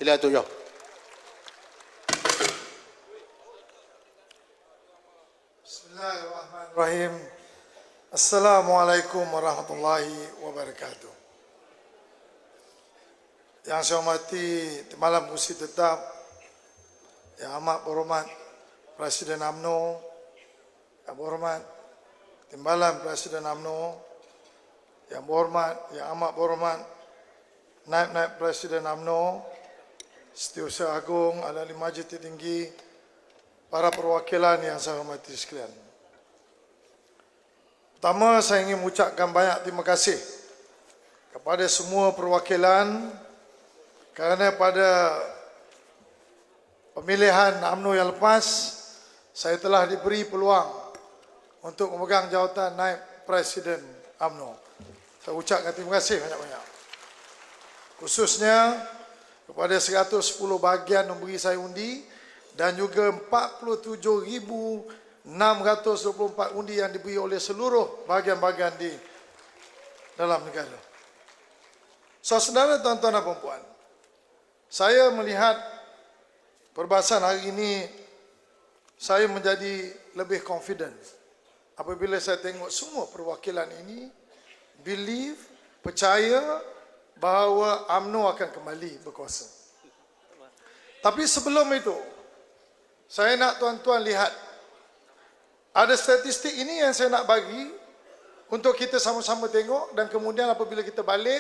Sila tujuh. Bismillahirrahmanirrahim. Assalamualaikum warahmatullahi wabarakatuh. Yang saya hormati Timbalan Pengurusi Tetap Yang amat berhormat Presiden UMNO, yang berhormat Timbalan Presiden UMNO, yang berhormat, yang amat berhormat Naib-Naib Presiden UMNO, Setiausaha Agung, Ahli Majlis Tertinggi, para perwakilan yang saya hormati sekalian. Pertama, saya ingin mengucapkan banyak terima kasih kepada semua perwakilan kerana pada pemilihan UMNO yang lepas, saya telah diberi peluang untuk memegang jawatan Naib Presiden UMNO. Saya ucapkan terima kasih banyak-banyak. Khususnya kepada 110 bahagian yang beri saya undi dan juga 47,624 undi yang diberi oleh seluruh bahagian-bahagian di dalam negara. Saudara, tuan-tuan dan puan-puan, saya melihat perbahasan hari ini, saya menjadi lebih confident apabila saya tengok semua perwakilan ini believe, percaya bahawa UMNO akan kembali berkuasa. Tapi sebelum itu, saya nak tuan-tuan lihat, ada statistik ini yang saya nak bagi untuk kita sama-sama tengok dan kemudian apabila kita balik,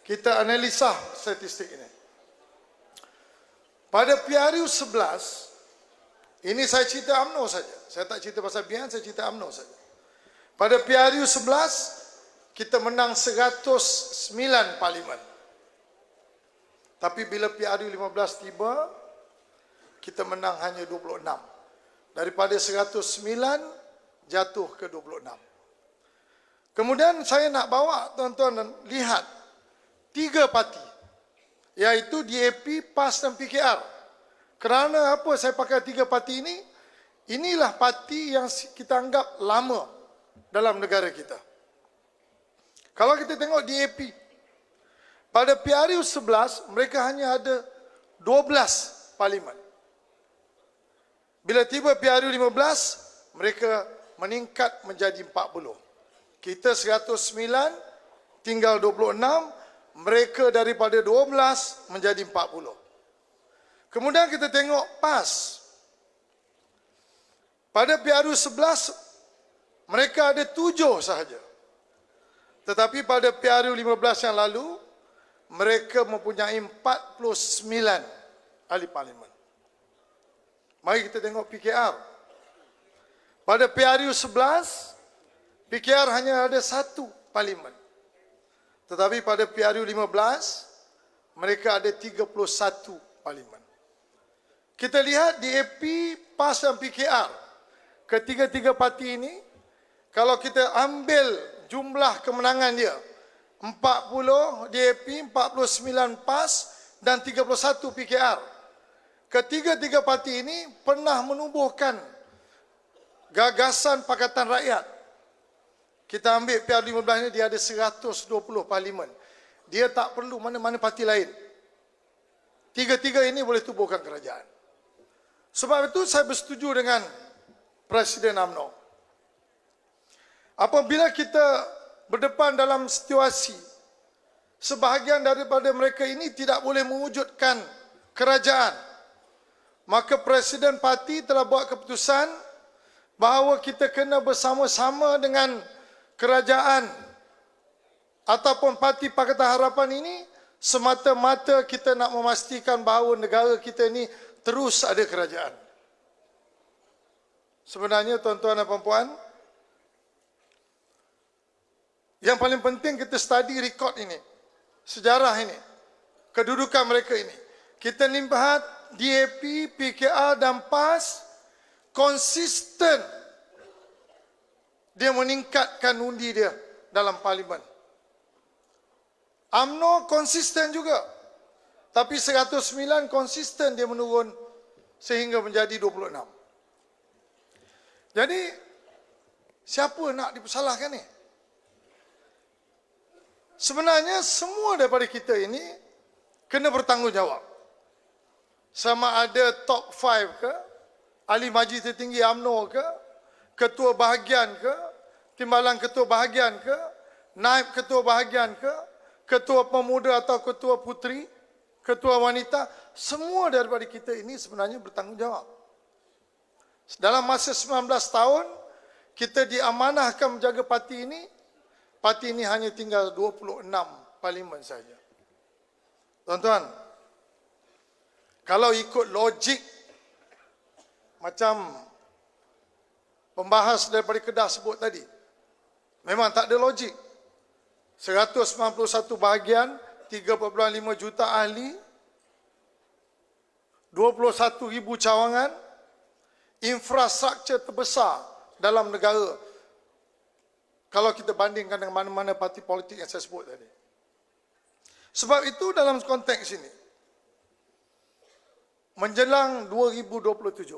kita analisa statistik ini. Pada PRU 11, ini saya cerita UMNO saja. Saya tak cerita pasal BN, saya cerita UMNO saja. Pada PRU 11, kita menang 109 parlimen. Tapi bila PRU 15 tiba, kita menang hanya 26. Daripada 109 jatuh ke 26. Kemudian saya nak bawa tuan-tuan lihat 3 parti, iaitu DAP, PAS dan PKR. Kerana apa saya pakai 3 parti ini? Inilah parti yang kita anggap lama dalam negara kita. Kalau kita tengok DAP, pada PRU 11 mereka hanya ada 12 parlimen. Bila tiba PRU 15, mereka meningkat menjadi 40. Kita 109, tinggal 26, mereka daripada 12 menjadi 40. Kemudian kita tengok PAS. Pada PRU 11, mereka ada 7 sahaja. Tetapi pada PRU 15 yang lalu, mereka mempunyai 49 ahli parlimen. Mari kita tengok PKR. Pada PRU 11, PKR hanya ada 1 parlimen. Tetapi pada PRU 15, mereka ada 31 parlimen. Kita lihat DAP, PAS dan PKR. Ketiga-tiga parti ini, kalau kita ambil jumlah kemenangan dia, 40 DAP, 49 PAS dan 31 PKR. Ketiga-tiga parti ini pernah menubuhkan gagasan Pakatan Rakyat. Kita ambil PRU 15 ini, dia ada 120 parlimen. Dia tak perlu mana-mana parti lain. Tiga-tiga ini boleh tubuhkan kerajaan. Sebab itu saya bersetuju dengan Presiden UMNO. Apabila kita berdepan dalam situasi sebahagian daripada mereka ini tidak boleh mewujudkan kerajaan, maka Presiden Parti telah buat keputusan bahawa kita kena bersama-sama dengan kerajaan ataupun Parti Pakatan Harapan ini semata-mata kita nak memastikan bahawa negara kita ini terus ada kerajaan. Sebenarnya tuan-tuan dan puan-puan, yang paling penting kita study rekod ini, sejarah ini, kedudukan mereka ini. Kita lihat DAP, PKR dan PAS konsisten dia meningkatkan undi dia dalam parlimen. UMNO konsisten juga, tapi 109 konsisten dia menurun sehingga menjadi 26. Jadi siapa nak dipersalahkan ni? Sebenarnya semua daripada kita ini kena bertanggungjawab. sama ada top 5 ke, ahli majlis tertinggi UMNO ke, ketua bahagian ke, timbalan ketua bahagian ke, naib ketua bahagian ke, ketua pemuda atau ketua puteri, ketua wanita, semua daripada kita ini sebenarnya bertanggungjawab. Dalam masa 19 tahun, kita diamanahkan menjaga parti ini hanya tinggal 26 parlimen saja. Tuan-tuan, kalau ikut logik macam pembahas daripada Kedah sebut tadi, memang tak ada logik. 191 bahagian, 3.5 juta ahli, 21,000 cawangan, infrastruktur terbesar dalam negara kalau kita bandingkan dengan mana-mana parti politik yang saya sebut tadi. Sebab itu dalam konteks ini, menjelang 2027,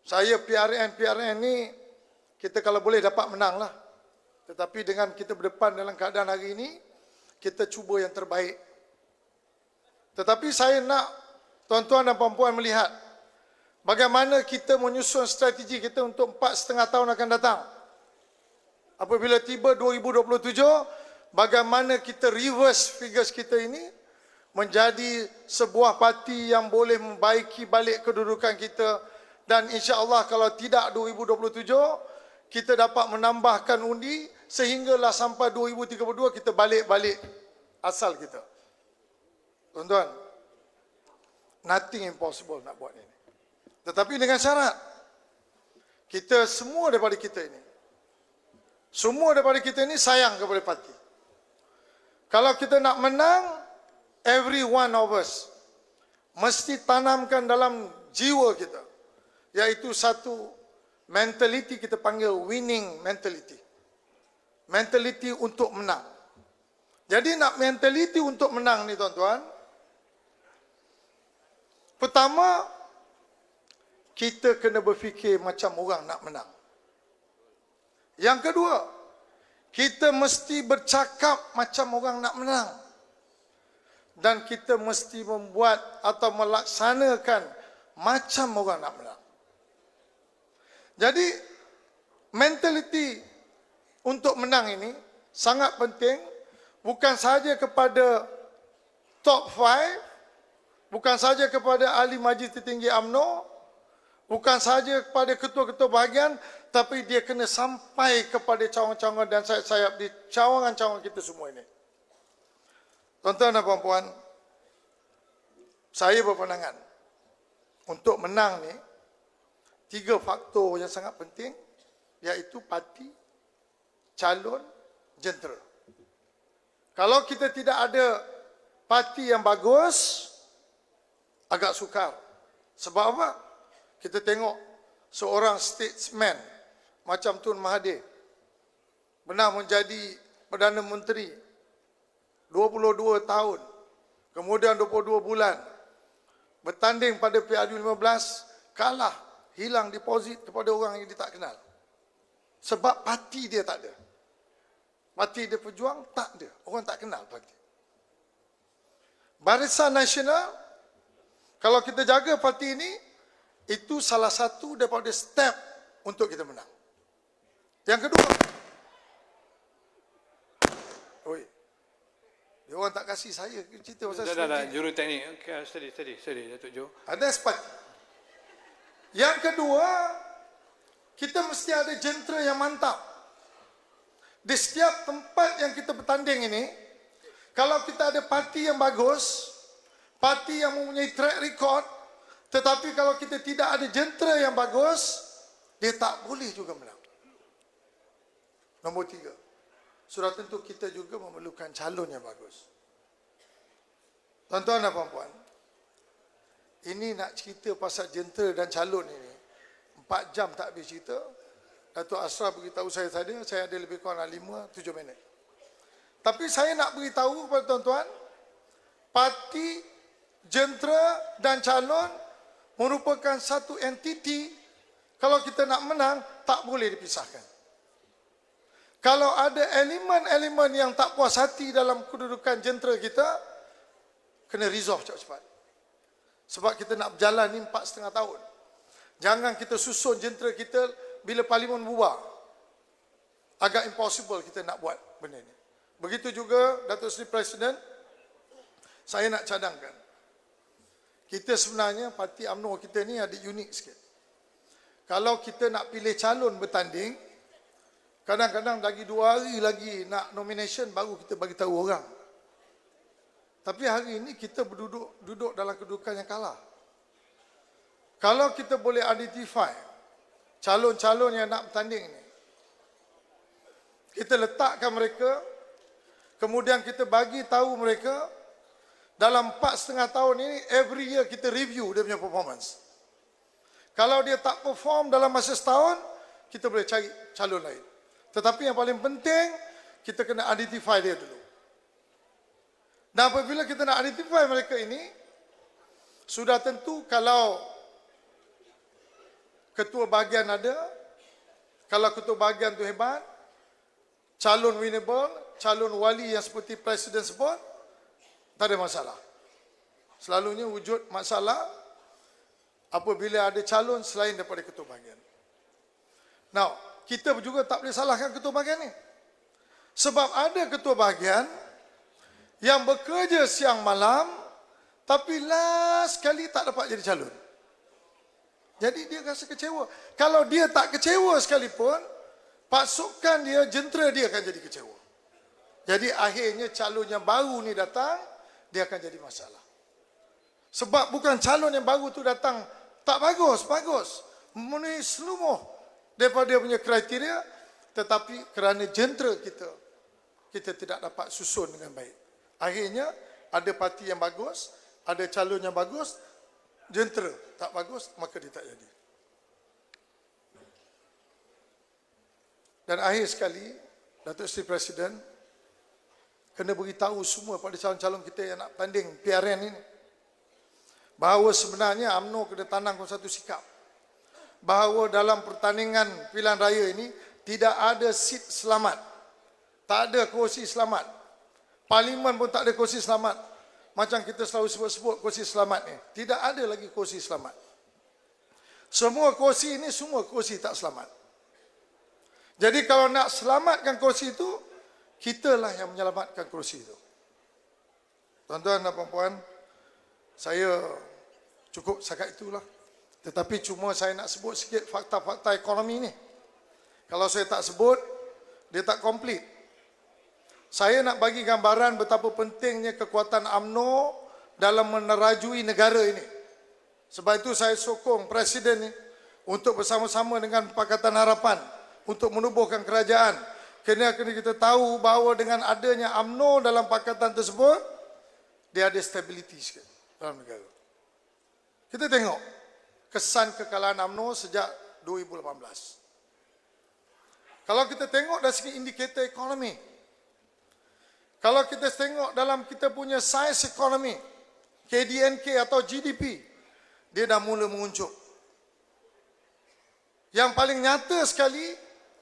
saya PRN ni, kita kalau boleh dapat menang lah. Tetapi dengan kita berdepan dalam keadaan hari ini, kita cuba yang terbaik. Tetapi saya nak tuan-tuan dan puan-puan melihat bagaimana kita menyusun strategi kita untuk 4,5 tahun akan datang. Apabila tiba 2027, bagaimana kita reverse figures kita ini menjadi sebuah parti yang boleh membaiki balik kedudukan kita. Dan insya-Allah kalau tidak 2027, kita dapat menambahkan undi sehinggalah sampai 2032 kita balik asal kita. Tuan-tuan, nothing impossible nak buat ini. Tetapi dengan syarat, kita semua daripada kita ini sayang kepada parti. Kalau kita nak menang, every one of us mesti tanamkan dalam jiwa kita, iaitu satu mentality, kita panggil winning mentality. Mentality untuk menang. Jadi nak mentality untuk menang ni tuan-tuan, pertama, kita kena berfikir macam orang nak menang. Yang kedua, kita mesti bercakap macam orang nak menang. Dan kita mesti membuat atau melaksanakan macam orang nak menang. Jadi, mentality untuk menang ini sangat penting, bukan sahaja kepada top 5, bukan sahaja kepada ahli majlis tertinggi UMNO, bukan sahaja kepada ketua-ketua bahagian, tapi dia kena sampai kepada cawangan-cawangan dan sayap-sayap di cawangan-cawangan kita semua ini. Tuan-tuan dan puan-puan, saya berpandangan untuk menang ni, 3 faktor yang sangat penting, iaitu parti, calon, jentera. Kalau kita tidak ada parti yang bagus, agak sukar. Sebab apa? Kita tengok seorang statesman macam Tun Mahathir pernah menjadi Perdana Menteri 22 tahun, kemudian 22 bulan bertanding pada PRU15, kalah, hilang deposit kepada orang yang dia tak kenal. Sebab parti dia tak ada. Parti dia Perjuang tak ada, orang tak kenal parti. Barisan Nasional, kalau kita jaga parti ini, itu salah satu daripada step untuk kita menang. Yang kedua, dia orang tak kasih saya cerita pasal strategi. Juruteknik. Okay, steady, Datuk Jo. Ada parti. Yang kedua, kita mesti ada jentera yang mantap. Di setiap tempat yang kita bertanding ini, kalau kita ada parti yang bagus, parti yang mempunyai track record, tetapi kalau kita tidak ada jentera yang bagus, dia tak boleh juga menang. Nombor 3, sudah tentu kita juga memerlukan calon yang bagus. Tuan-tuan dan puan-puan, ini nak cerita pasal jentera dan calon ini, 4 jam tak habis cerita. Datuk Ashraf beritahu saya tadi, saya ada lebih kurang 5-7 minit. Tapi saya nak beritahu kepada tuan-tuan, parti, jentera dan calon merupakan satu entiti. Kalau kita nak menang, tak boleh dipisahkan. Kalau ada elemen-elemen yang tak puas hati dalam kedudukan jentera kita, kena resolve cepat-cepat. Sebab kita nak berjalan ni 4,5 tahun. Jangan kita susun jentera kita bila parlimen bubar. Agak impossible kita nak buat benda ni. Begitu juga Datuk Seri Presiden, saya nak cadangkan. Kita sebenarnya parti UMNO kita ni ada unik sikit. Kalau kita nak pilih calon bertanding, kadang-kadang lagi 2 hari lagi nak nomination baru kita bagi tahu orang. Tapi hari ini kita duduk dalam kedudukan yang kalah. Kalau kita boleh identify calon-calon yang nak bertanding ni, kita letakkan mereka, kemudian kita bagi tahu mereka, dalam 4,5 tahun ini, every year kita review dia punya performance. Kalau dia tak perform dalam masa setahun, kita boleh cari calon lain. Tetapi yang paling penting, kita kena identify dia dulu. Dan apabila kita nak identify mereka ini, sudah tentu kalau ketua bahagian ada, kalau ketua bahagian tu hebat, calon winnable, calon wali yang seperti Presiden sebut, tak ada masalah. Selalunya wujud masalah apabila ada calon selain daripada ketua bahagian. Now, kita juga tak boleh salahkan ketua bahagian ni. Sebab ada ketua bahagian yang bekerja siang malam, tapi last kali tak dapat jadi calon. Jadi dia rasa kecewa. Kalau dia tak kecewa sekalipun, pasukan dia, jentera dia akan jadi kecewa. Jadi akhirnya calon yang baru ni datang, dia akan jadi masalah. Sebab bukan calon yang baru tu datang tak bagus, memenuhi seluruh daripada dia punya kriteria, tetapi kerana jentera kita tidak dapat susun dengan baik. Akhirnya ada parti yang bagus, ada calon yang bagus, jentera tak bagus, maka dia tak jadi. Dan akhir sekali, Datuk Seri Presiden kena beritahu semua pada calon-calon kita yang nak tanding PRN ini, bahawa sebenarnya UMNO kena tanamkan satu sikap, bahawa dalam pertandingan pilihan raya ini tidak ada seat selamat, tak ada kursi selamat, parlimen pun tak ada kursi selamat. Macam kita selalu sebut-sebut kursi selamat ni, tidak ada lagi kursi selamat. Semua kursi ini semua kursi tak selamat. Jadi kalau nak selamatkan kursi itu, kitalah yang menyelamatkan kursi itu. Tuan-tuan dan puan-puan, saya cukup setakat itulah. Tetapi cuma saya nak sebut sikit fakta-fakta ekonomi ni. Kalau saya tak sebut, dia tak komplit. Saya nak bagi gambaran betapa pentingnya kekuatan UMNO dalam menerajui negara ini. Sebab itu saya sokong Presiden ni untuk bersama-sama dengan Pakatan Harapan untuk menubuhkan kerajaan. Kena kita tahu bahawa dengan adanya UMNO dalam pakatan tersebut, dia ada stability sikit dalam negara. Kita tengok kesan kekalahan UMNO sejak 2018. Kalau kita tengok dari segi indikator ekonomi, kalau kita tengok dalam kita punya saiz ekonomi, KDNK atau GDP, dia dah mula menguncup. Yang paling nyata sekali,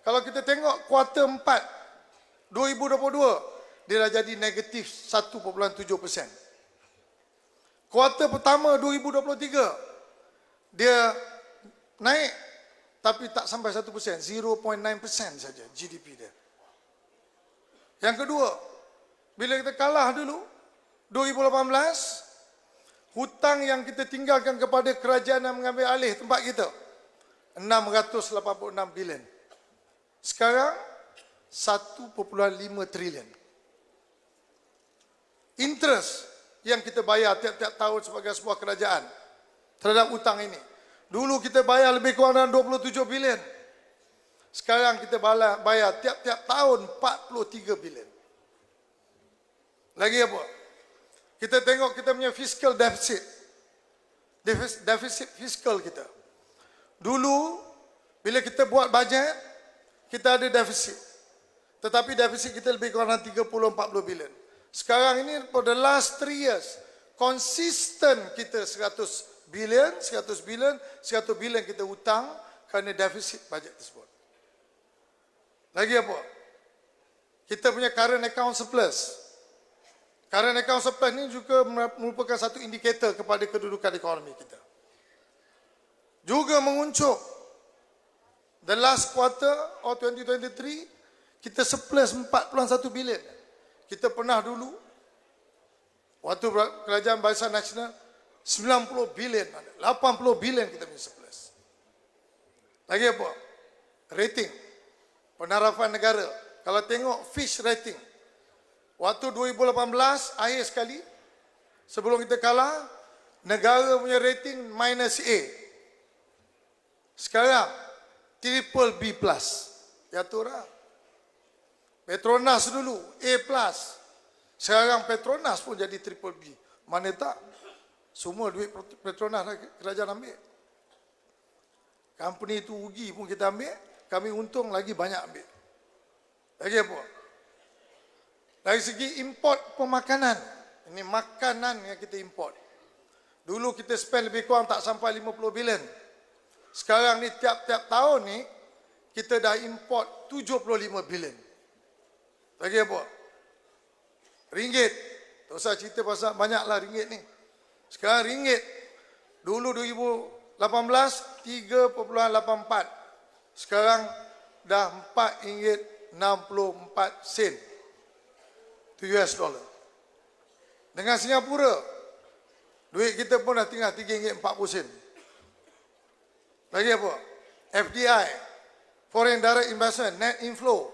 kalau kita tengok kuarter 4 2022, dia dah jadi negatif 1.7%. Kuarter pertama 2023, dia naik tapi tak sampai 1%, 0.9% saja GDP dia. Yang kedua, bila kita kalah dulu 2018, hutang yang kita tinggalkan kepada kerajaan yang mengambil alih tempat kita 686 bilion. Sekarang 1.5 trilion. Interest yang kita bayar tiap-tiap tahun sebagai sebuah kerajaan terhadap hutang ini, dulu kita bayar lebih kurang 27 bilion. Sekarang kita bayar tiap-tiap tahun 43 bilion. Lagi apa? Kita tengok kita punya fiscal deficit. Deficit fiskal kita. Dulu bila kita buat bajet, kita ada deficit. Tetapi deficit kita lebih kurang 30-40 bilion. Sekarang ini for the last 3 years, konsisten kita 100 bilion kita hutang kerana deficit bajet tersebut. Lagi apa? Kita punya current account surplus Current account surplus ini juga merupakan satu indikator kepada kedudukan ekonomi kita. Juga menguncup the last quarter of 2023, kita surplus 41 bilion. Kita pernah dulu, waktu kerajaan Barisan Nasional, 90 bilion, 80 bilion kita punya surplus. Lagi apa? Rating, penarapan negara. Kalau tengok Fitch rating, waktu 2018, akhir sekali, sebelum kita kalah, negara punya rating minus A. Sekarang, triple B+. Ya tu lah. Petronas dulu, A+. Sekarang Petronas pun jadi triple B. Mana tak? Semua duit Petronas kerajaan ambil. Company itu rugi pun kita ambil, kami untung lagi banyak ambil. Lagi apa? Dari segi import pemakanan, ini makanan yang kita import. Dulu kita spend lebih kurang tak sampai 50 bilion. Sekarang ni tiap-tiap tahun ni, kita dah import 75 bilion. Lagi apa? Ringgit. Tak usah cerita pasal banyaklah ringgit ni. Sekarang ringgit. Dulu 2018, 3.84. Sekarang dah RM4.64. Itu US dollar. Dengan Singapura, duit kita pun dah tinggal RM3.40. Lagi apa? FDI, Foreign Direct Investment, net inflow.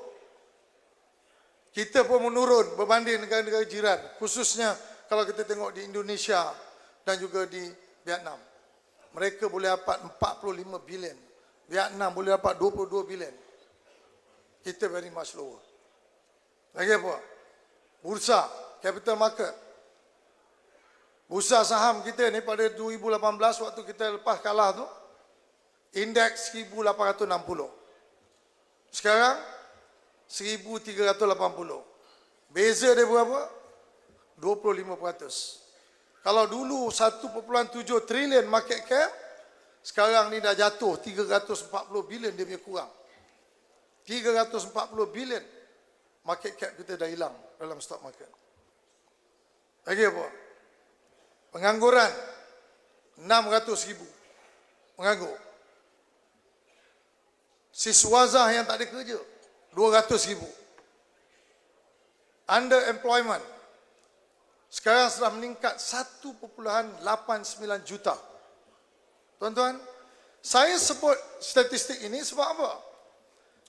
Kita pun menurun berbanding negara-negara jiran. Khususnya kalau kita tengok di Indonesia dan juga di Vietnam. Mereka boleh dapat 45 bilion. Vietnam boleh dapat 22 bilion. Kita very much lower. Lagi apa? Bursa, capital market. Bursa saham kita ni pada 2018 waktu kita lepas kalah tu, indeks 1860. Sekarang 1380. Beza dia berapa? 25%. Kalau dulu 1.7 trilion market cap, sekarang ni dah jatuh 340 bilion dia punya kurang. 340 bilion market cap kita dah hilang dalam stock market. Lagi apa? Pengangguran 600,000 penganggur. Siswazah yang tak ada kerja 200,000. Underemployment sekarang sudah meningkat 1.89 juta. Tuan-tuan, saya sebut statistik ini sebab apa?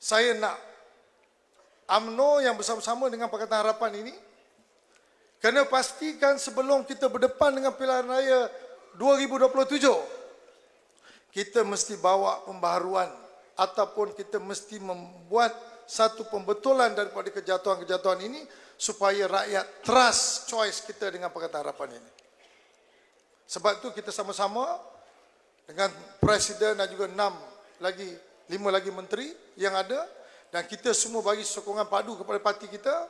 Saya nak UMNO yang bersama-sama dengan Pakatan Harapan ini kena pastikan sebelum kita berdepan dengan pilihan raya 2027, kita mesti bawa pembaharuan ataupun kita mesti membuat satu pembetulan daripada kejatuhan-kejatuhan ini supaya rakyat trust choice kita dengan Pakatan Harapan ini. Sebab itu kita sama-sama dengan Presiden dan juga 5 lagi menteri yang ada, dan kita semua bagi sokongan padu kepada parti kita.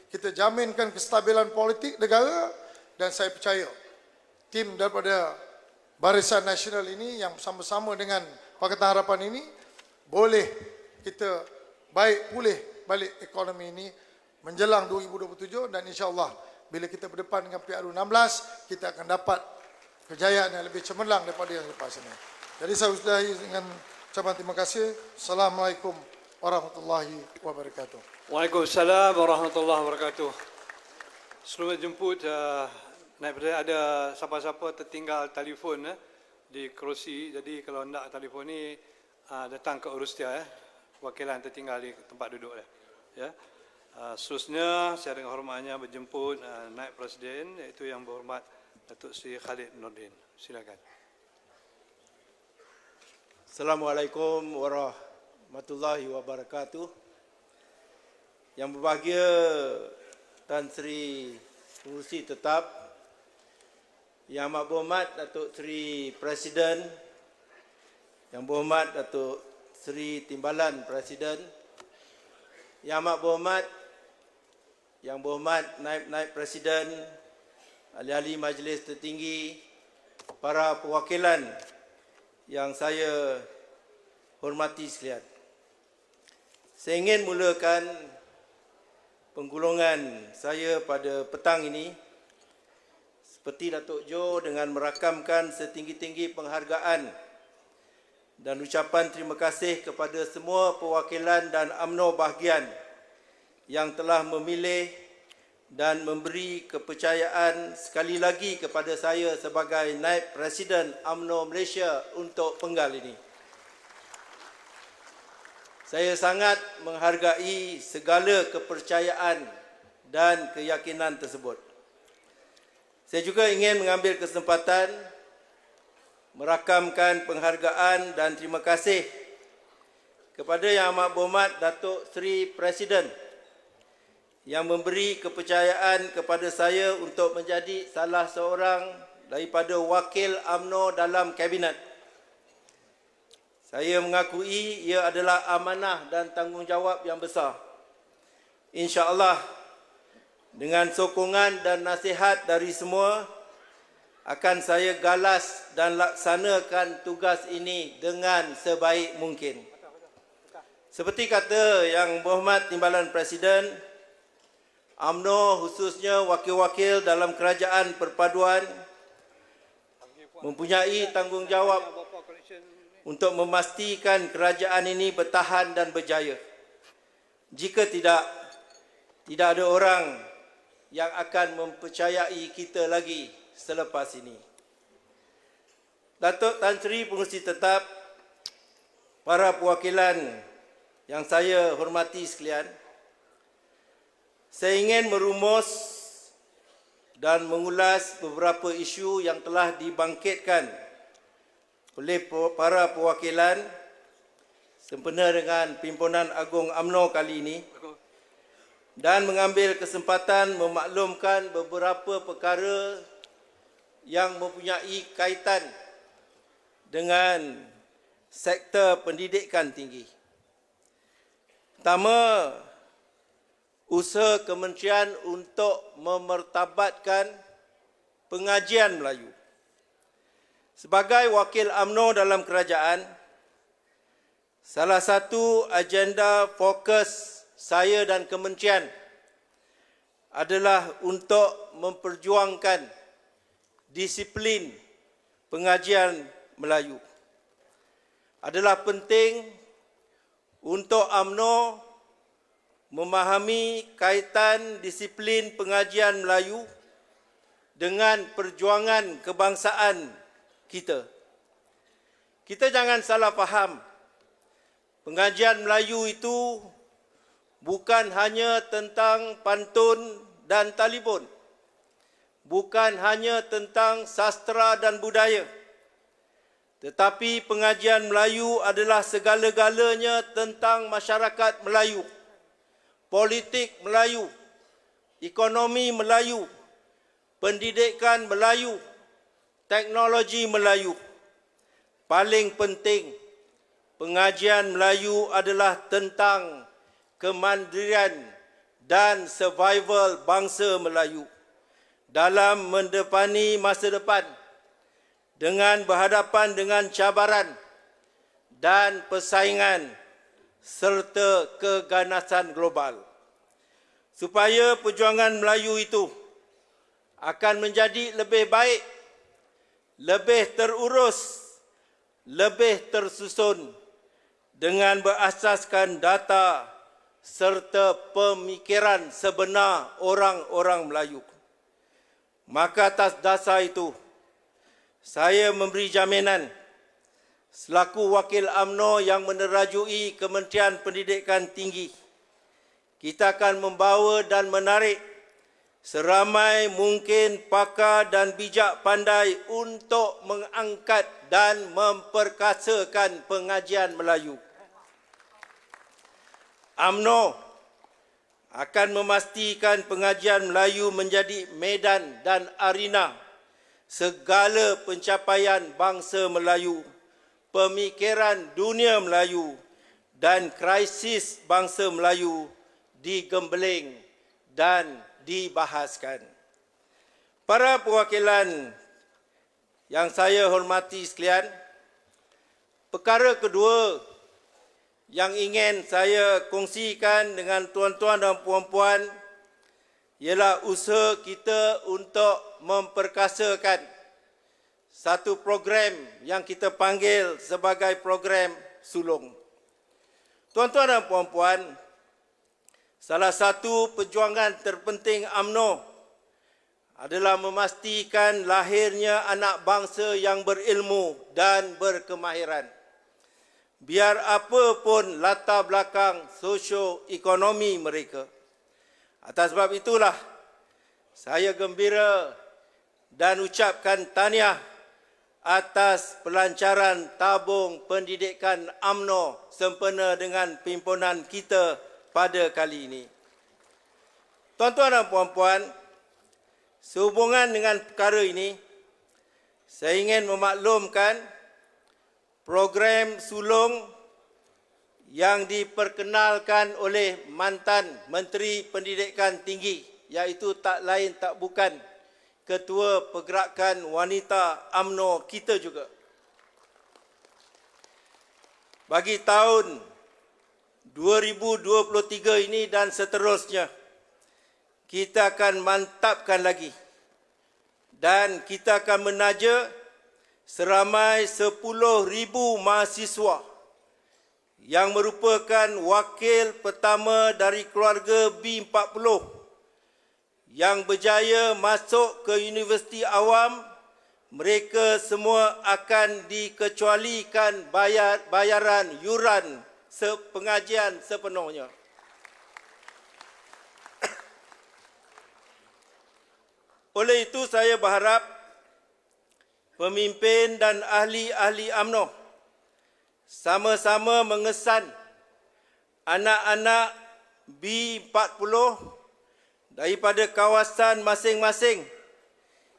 Kita jaminkan kestabilan politik negara, dan saya percaya tim daripada Barisan Nasional ini yang sama-sama dengan Pakatan Harapan ini boleh kita baik pulih balik ekonomi ini menjelang 2027, dan insya-Allah bila kita berdepan dengan PRU16 kita akan dapat kejayaan yang lebih cemerlang daripada yang lepas ini. Jadi saya sudahi dengan ucapan terima kasih. Assalamualaikum warahmatullahi wabarakatuh. Waalaikumsalam warahmatullahi wabarakatuh. Sebelum jemput naik Perdana, ada siapa-siapa tertinggal telefon di kerusi. Jadi kalau nak telefon ni datang ke urus dia wakilan tertinggal di tempat duduk dia. Ya. Seterusnya saya dengan hormatnya berjemput naib Presiden iaitu Yang Berhormat Datuk Seri Khalid Nordin. Silakan. Assalamualaikum warahmatullahi wabarakatuh. Yang berbahagia Tan Sri Pengerusi Tetap, Yang Amat Berhormat Datuk Seri Presiden, Yang Berhormat Datuk Seri Timbalan Presiden, Yang Amat Berhormat Naib-Naib Presiden, ahli-ahli Majlis Tertinggi, para perwakilan yang saya hormati sekalian. Saya ingin mulakan penggulungan saya pada petang ini, seperti Datuk Jo dengan merakamkan setinggi-tinggi penghargaan dan ucapan terima kasih kepada semua perwakilan dan UMNO bahagian yang telah memilih dan memberi kepercayaan sekali lagi kepada saya sebagai Naib Presiden UMNO Malaysia untuk penggal ini. Saya sangat menghargai segala kepercayaan dan keyakinan tersebut. Saya juga ingin mengambil kesempatan merakamkan penghargaan dan terima kasih kepada Yang Amat Berhormat Datuk Seri Presiden yang memberi kepercayaan kepada saya untuk menjadi salah seorang daripada wakil UMNO dalam Kabinet. Saya mengakui ia adalah amanah dan tanggungjawab yang besar. InsyaAllah, dengan sokongan dan nasihat dari semua, akan saya galas dan laksanakan tugas ini dengan sebaik mungkin. Seperti kata Yang Berhormat Timbalan Presiden, UMNO khususnya wakil-wakil dalam kerajaan perpaduan mempunyai tanggungjawab untuk memastikan kerajaan ini bertahan dan berjaya. Jika tidak ada orang yang akan mempercayai kita lagi selepas ini. Datuk Tan Sri Pengerusi Tetap, para perwakilan yang saya hormati sekalian, saya ingin merumus dan mengulas beberapa isu yang telah dibangkitkan oleh para perwakilan sempena dengan Pimpinan Agung UMNO kali ini dan mengambil kesempatan memaklumkan beberapa perkara yang mempunyai kaitan dengan sektor pendidikan tinggi. Pertama, usaha kementerian untuk memertabatkan pengajian Melayu. Sebagai wakil UMNO dalam kerajaan, salah satu agenda fokus saya dan kementerian adalah untuk memperjuangkan disiplin pengajian Melayu. Adalah penting untuk UMNO memahami kaitan disiplin pengajian Melayu dengan perjuangan kebangsaan kita. Kita jangan salah faham. Pengajian Melayu itu bukan hanya tentang pantun dan talibun. Bukan hanya tentang sastra dan budaya. Tetapi pengajian Melayu adalah segala-galanya tentang masyarakat Melayu, politik Melayu, ekonomi Melayu, pendidikan Melayu, teknologi Melayu. Paling penting, pengajian Melayu adalah tentang kemandirian dan survival bangsa Melayu dalam mendepani masa depan dengan berhadapan dengan cabaran dan persaingan serta keganasan global. Supaya perjuangan Melayu itu akan menjadi lebih baik, lebih terurus, lebih tersusun dengan berasaskan data serta pemikiran sebenar orang-orang Melayu. Maka atas dasar itu, saya memberi jaminan selaku wakil UMNO yang menerajui Kementerian Pendidikan Tinggi, kita akan membawa dan menarik seramai mungkin pakar dan bijak pandai untuk mengangkat dan memperkasakan pengajian Melayu. UMNO akan memastikan pengajian Melayu menjadi medan dan arena segala pencapaian bangsa Melayu, pemikiran dunia Melayu dan krisis bangsa Melayu digembeling dan dibahaskan. Para perwakilan yang saya hormati sekalian, perkara kedua yang ingin saya kongsikan dengan tuan-tuan dan puan-puan ialah usaha kita untuk memperkasakan satu program yang kita panggil sebagai program sulung. Tuan-tuan dan puan-puan, salah satu perjuangan terpenting UMNO adalah memastikan lahirnya anak bangsa yang berilmu dan berkemahiran. Biar apa pun latar belakang sosioekonomi mereka. Atas sebab itulah, saya gembira dan ucapkan tahniah atas pelancaran tabung pendidikan UMNO sempena dengan pimpinan kita pada kali ini. Tuan-tuan dan puan-puan, sehubungan dengan perkara ini, saya ingin memaklumkan program sulung yang diperkenalkan oleh mantan Menteri Pendidikan Tinggi, iaitu tak lain tak bukan Ketua Pergerakan Wanita UMNO kita juga. Bagi tahun 2023 ini dan seterusnya, kita akan mantapkan lagi dan kita akan menaja seramai 10,000 mahasiswa yang merupakan wakil pertama dari keluarga B40 yang berjaya masuk ke universiti awam. Mereka semua akan dikecualikan bayaran yuran pengajian sepenuhnya. Oleh itu saya berharap pemimpin dan ahli-ahli UMNO sama-sama mengesan anak-anak B40 daripada kawasan masing-masing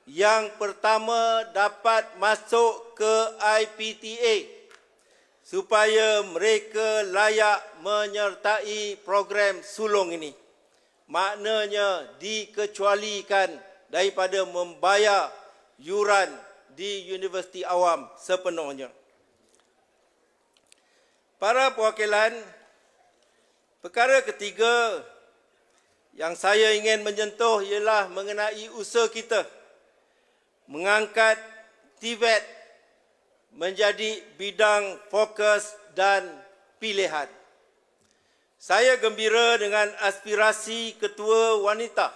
yang pertama dapat masuk ke IPTA supaya mereka layak menyertai program sulung ini. Maknanya dikecualikan daripada membayar yuran di universiti awam sepenuhnya. Para perwakilan, perkara ketiga yang saya ingin menyentuh ialah mengenai usaha kita mengangkat TVET menjadi bidang fokus dan pilihan. Saya gembira dengan aspirasi Ketua Wanita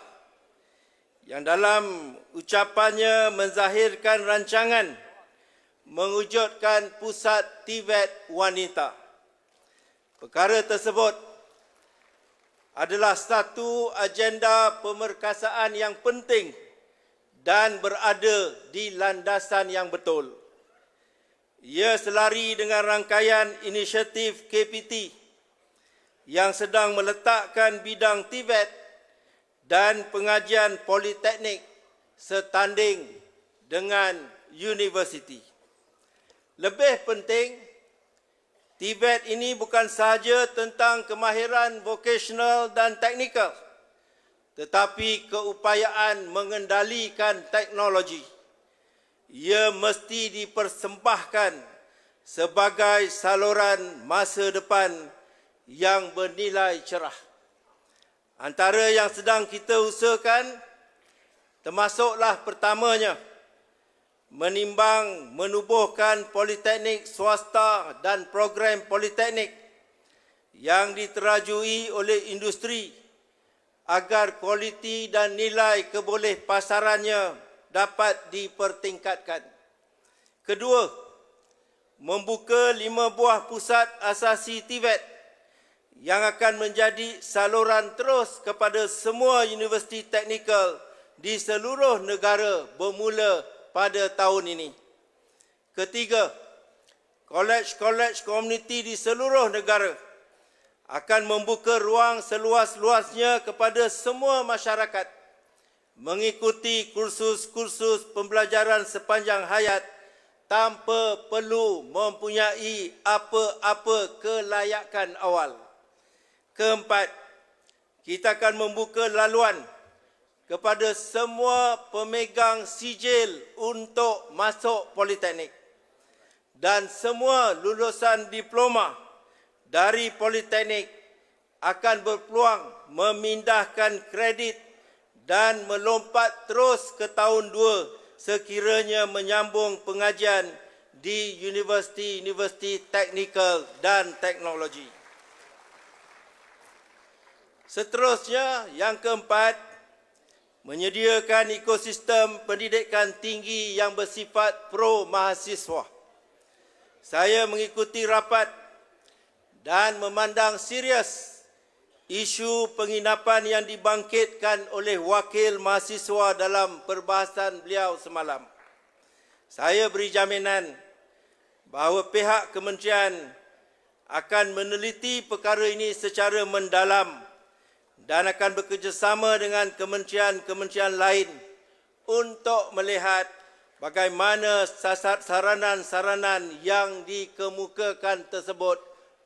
yang dalam ucapannya menzahirkan rancangan mewujudkan pusat TVET wanita. Perkara tersebut adalah satu agenda pemerkasaan yang penting dan berada di landasan yang betul. Ia selari dengan rangkaian inisiatif KPT yang sedang meletakkan bidang TVET dan pengajian politeknik setanding dengan universiti. Lebih penting, TVET ini bukan sahaja tentang kemahiran vokasional dan teknikal, tetapi keupayaan mengendalikan teknologi. Ia mesti dipersembahkan sebagai saluran masa depan yang bernilai cerah. Antara yang sedang kita usahakan termasuklah pertamanya, menimbang menubuhkan politeknik swasta dan program politeknik yang diterajui oleh industri agar kualiti dan nilai kebolehpasarannya dapat dipertingkatkan. Kedua, membuka 5 buah pusat asasi TVET yang akan menjadi saluran terus kepada semua universiti teknikal di seluruh negara bermula pada tahun ini. Ketiga, kolej-kolej komuniti di seluruh negara akan membuka ruang seluas-luasnya kepada semua masyarakat mengikuti kursus-kursus pembelajaran sepanjang hayat tanpa perlu mempunyai apa-apa kelayakan awal. Keempat, kita akan membuka laluan kepada semua pemegang sijil untuk masuk politeknik dan semua lulusan diploma dari politeknik akan berpeluang memindahkan kredit dan melompat terus ke tahun 2 sekiranya menyambung pengajian di universiti-universiti teknikal dan teknologi. Seterusnya, yang keempat, menyediakan ekosistem pendidikan tinggi yang bersifat pro mahasiswa. Saya mengikuti rapat dan memandang serius isu penginapan yang dibangkitkan oleh wakil mahasiswa dalam perbahasan beliau semalam. Saya beri jaminan bahawa pihak kementerian akan meneliti perkara ini secara mendalam dan akan bekerjasama dengan kementerian-kementerian lain untuk melihat bagaimana saranan-saranan yang dikemukakan tersebut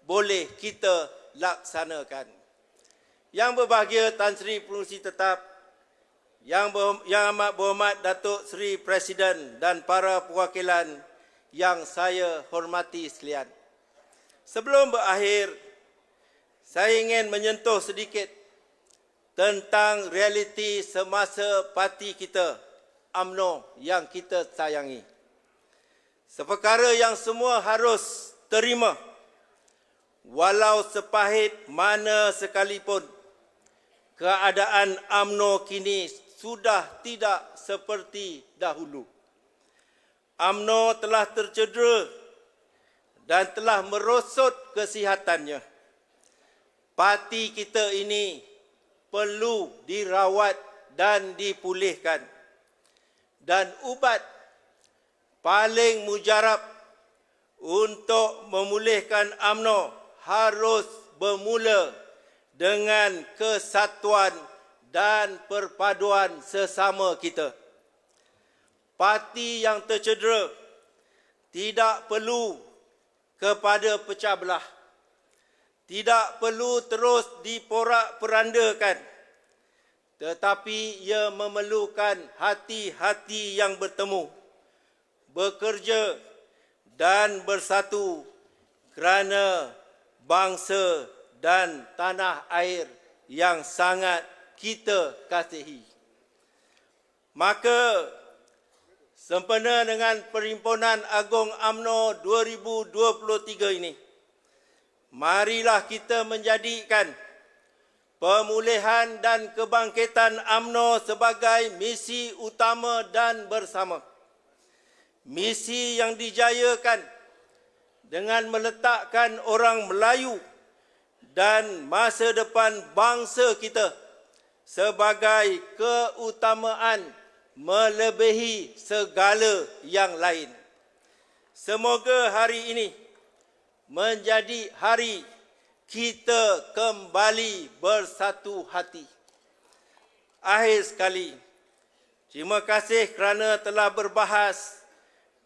boleh kita laksanakan. Yang berbahagia Tan Sri Pengerusi Tetap, Yang amat berhormat Datuk Seri Presiden dan para perwakilan yang saya hormati sekalian. Sebelum berakhir, saya ingin menyentuh sedikit tentang realiti semasa parti kita, UMNO, yang kita sayangi. Seperkara yang semua harus terima, walau sepahit mana sekalipun, keadaan UMNO kini sudah tidak seperti dahulu. UMNO telah tercedera dan telah merosot kesihatannya. Parti kita ini perlu dirawat dan dipulihkan. Dan ubat paling mujarab untuk memulihkan UMNO harus bermula dengan kesatuan dan perpaduan sesama kita. Parti yang tercedera tidak perlu kepada pecah belah. Tidak perlu terus diporak-perandakan, tetapi ia memerlukan hati-hati yang bertemu, bekerja dan bersatu kerana bangsa dan tanah air yang sangat kita kasihi. Maka, sempena dengan Perhimpunan Agung UMNO 2023 ini, marilah kita menjadikan pemulihan dan kebangkitan UMNO sebagai misi utama dan bersama. Misi yang dijayakan dengan meletakkan orang Melayu dan masa depan bangsa kita sebagai keutamaan melebihi segala yang lain. Semoga hari ini menjadi hari kita kembali bersatu hati. Akhir sekali, terima kasih kerana telah berbahas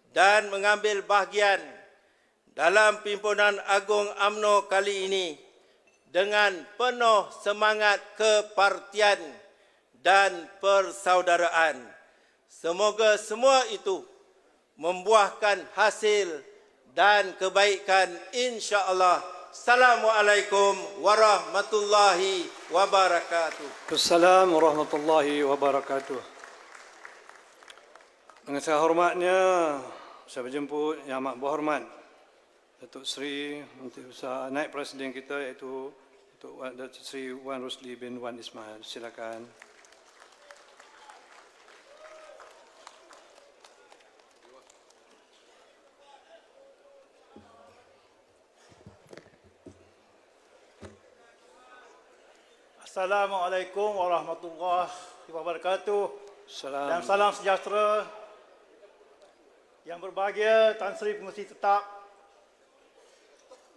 dan mengambil bahagian dalam Perhimpunan Agung UMNO kali ini dengan penuh semangat kepartian dan persaudaraan. Semoga semua itu membuahkan hasil dan kebaikan insya-Allah. Assalamualaikum warahmatullahi wabarakatuh. Assalamualaikum warahmatullahi wabarakatuh. Dengan segala hormatnya, saya berjemput Yang Amat Berhormat Datuk Seri Menteri Besar Naib Presiden kita, iaitu Datuk Seri Wan Rosli bin Wan Ismail. Silakan. Assalamualaikum warahmatullahi wabarakatuh. Salam. Dan salam sejahtera. Yang berbahagia Tan Sri Pengerusi Tetap,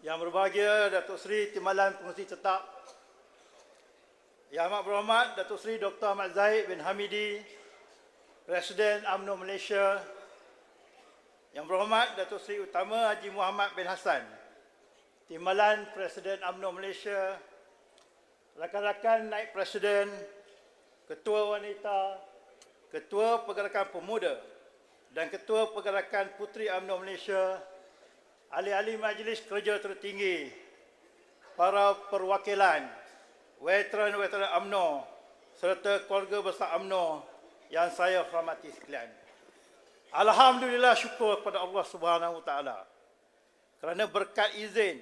Yang berbahagia Datuk Seri Timbalan Pengerusi Tetap, Yang Amat Berhormat Datuk Seri Dr. Ahmad Zahid bin Hamidi, Presiden UMNO Malaysia, Yang Berhormat Datuk Seri Utama Haji Muhammad bin Hassan, Timbalan Presiden UMNO Malaysia, rakan-rakan Naib Presiden, Ketua Wanita, Ketua Pergerakan Pemuda dan Ketua Pergerakan Puteri UMNO Malaysia, ahli-ahli Majlis Kerja Tertinggi, para perwakilan, veteran-veteran UMNO, serta keluarga besar UMNO yang saya hormati sekalian. Alhamdulillah, syukur kepada Allah Subhanahu Wa Taala kerana berkat izin,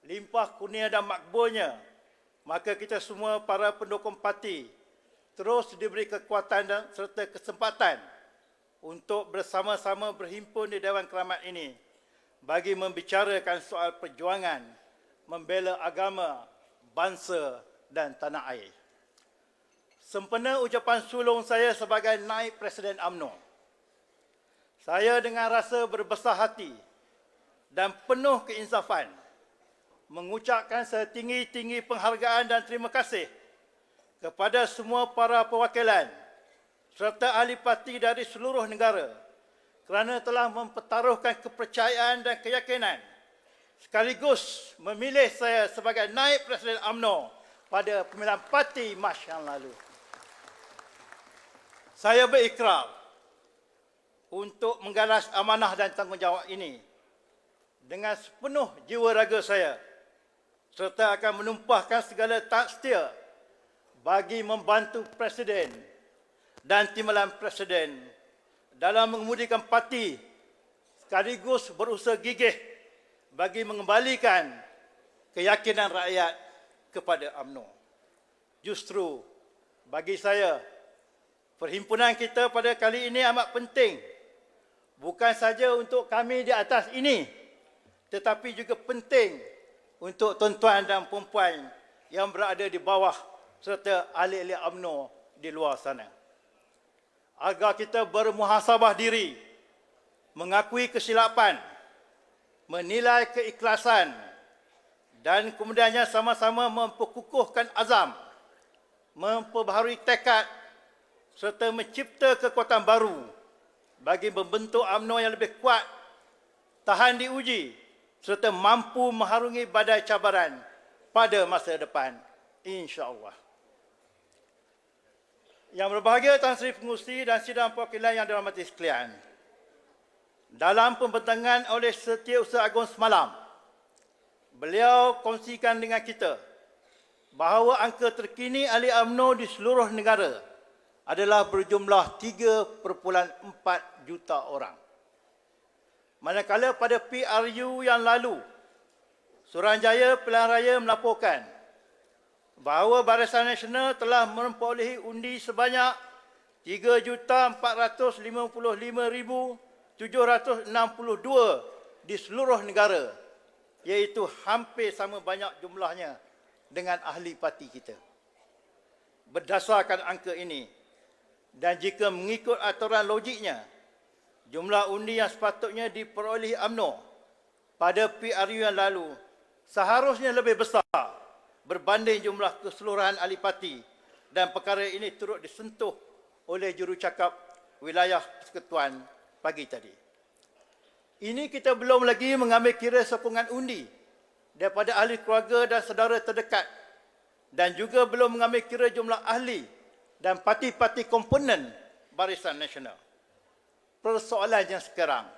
limpah kurnia dan makbulnya, maka kita semua para pendukung parti terus diberi kekuatan dan serta kesempatan untuk bersama-sama berhimpun di Dewan Keramat ini bagi membicarakan soal perjuangan membela agama, bangsa dan tanah air. Sempena ucapan sulung saya sebagai naib Presiden UMNO, saya dengan rasa berbesar hati dan penuh keinsafan mengucapkan setinggi-tinggi penghargaan dan terima kasih kepada semua para perwakilan serta ahli parti dari seluruh negara kerana telah mempertaruhkan kepercayaan dan keyakinan sekaligus memilih saya sebagai naib Presiden UMNO pada pemilihan parti Mac yang lalu. Saya berikrar untuk menggalas amanah dan tanggungjawab ini dengan sepenuh jiwa raga saya serta akan menumpahkan segala tak setia bagi membantu Presiden dan timbalan Presiden dalam mengemudikan parti sekaligus berusaha gigih bagi mengembalikan keyakinan rakyat kepada UMNO. Justru bagi saya, perhimpunan kita pada kali ini amat penting, bukan saja untuk kami di atas ini, tetapi juga penting untuk tuan-tuan dan puan-puan yang berada di bawah serta ahli-ahli UMNO di luar sana. Agar kita bermuhasabah diri, mengakui kesilapan, menilai keikhlasan dan kemudiannya sama-sama memperkukuhkan azam, memperbaharui tekad serta mencipta kekuatan baru bagi membentuk UMNO yang lebih kuat, tahan diuji serta mampu mengharungi badai cabaran pada masa depan, insya-Allah. Yang berbahagia Tan Sri Pengerusi dan sidang perwakilan yang dirahmati sekalian, dalam pembentangan oleh Setiausaha Agung semalam, beliau kongsikan dengan kita bahawa angka terkini ahli UMNO di seluruh negara adalah berjumlah 3.4 juta orang. Manakala pada PRU yang lalu, Suruhanjaya Pilihan Raya melaporkan bahawa Barisan Nasional telah memperolehi undi sebanyak 3,455,762 di seluruh negara, iaitu hampir sama banyak jumlahnya dengan ahli parti kita. Berdasarkan angka ini, dan jika mengikut aturan logiknya, jumlah undi yang sepatutnya diperolehi UMNO pada PRU yang lalu seharusnya lebih besar berbanding jumlah keseluruhan ahli parti, dan perkara ini turut disentuh oleh jurucakap wilayah persekutuan pagi tadi. Ini kita belum lagi mengambil kira sokongan undi daripada ahli keluarga dan saudara terdekat, dan juga belum mengambil kira jumlah ahli dan parti-parti komponen Barisan Nasional. Persoalannya sekarang,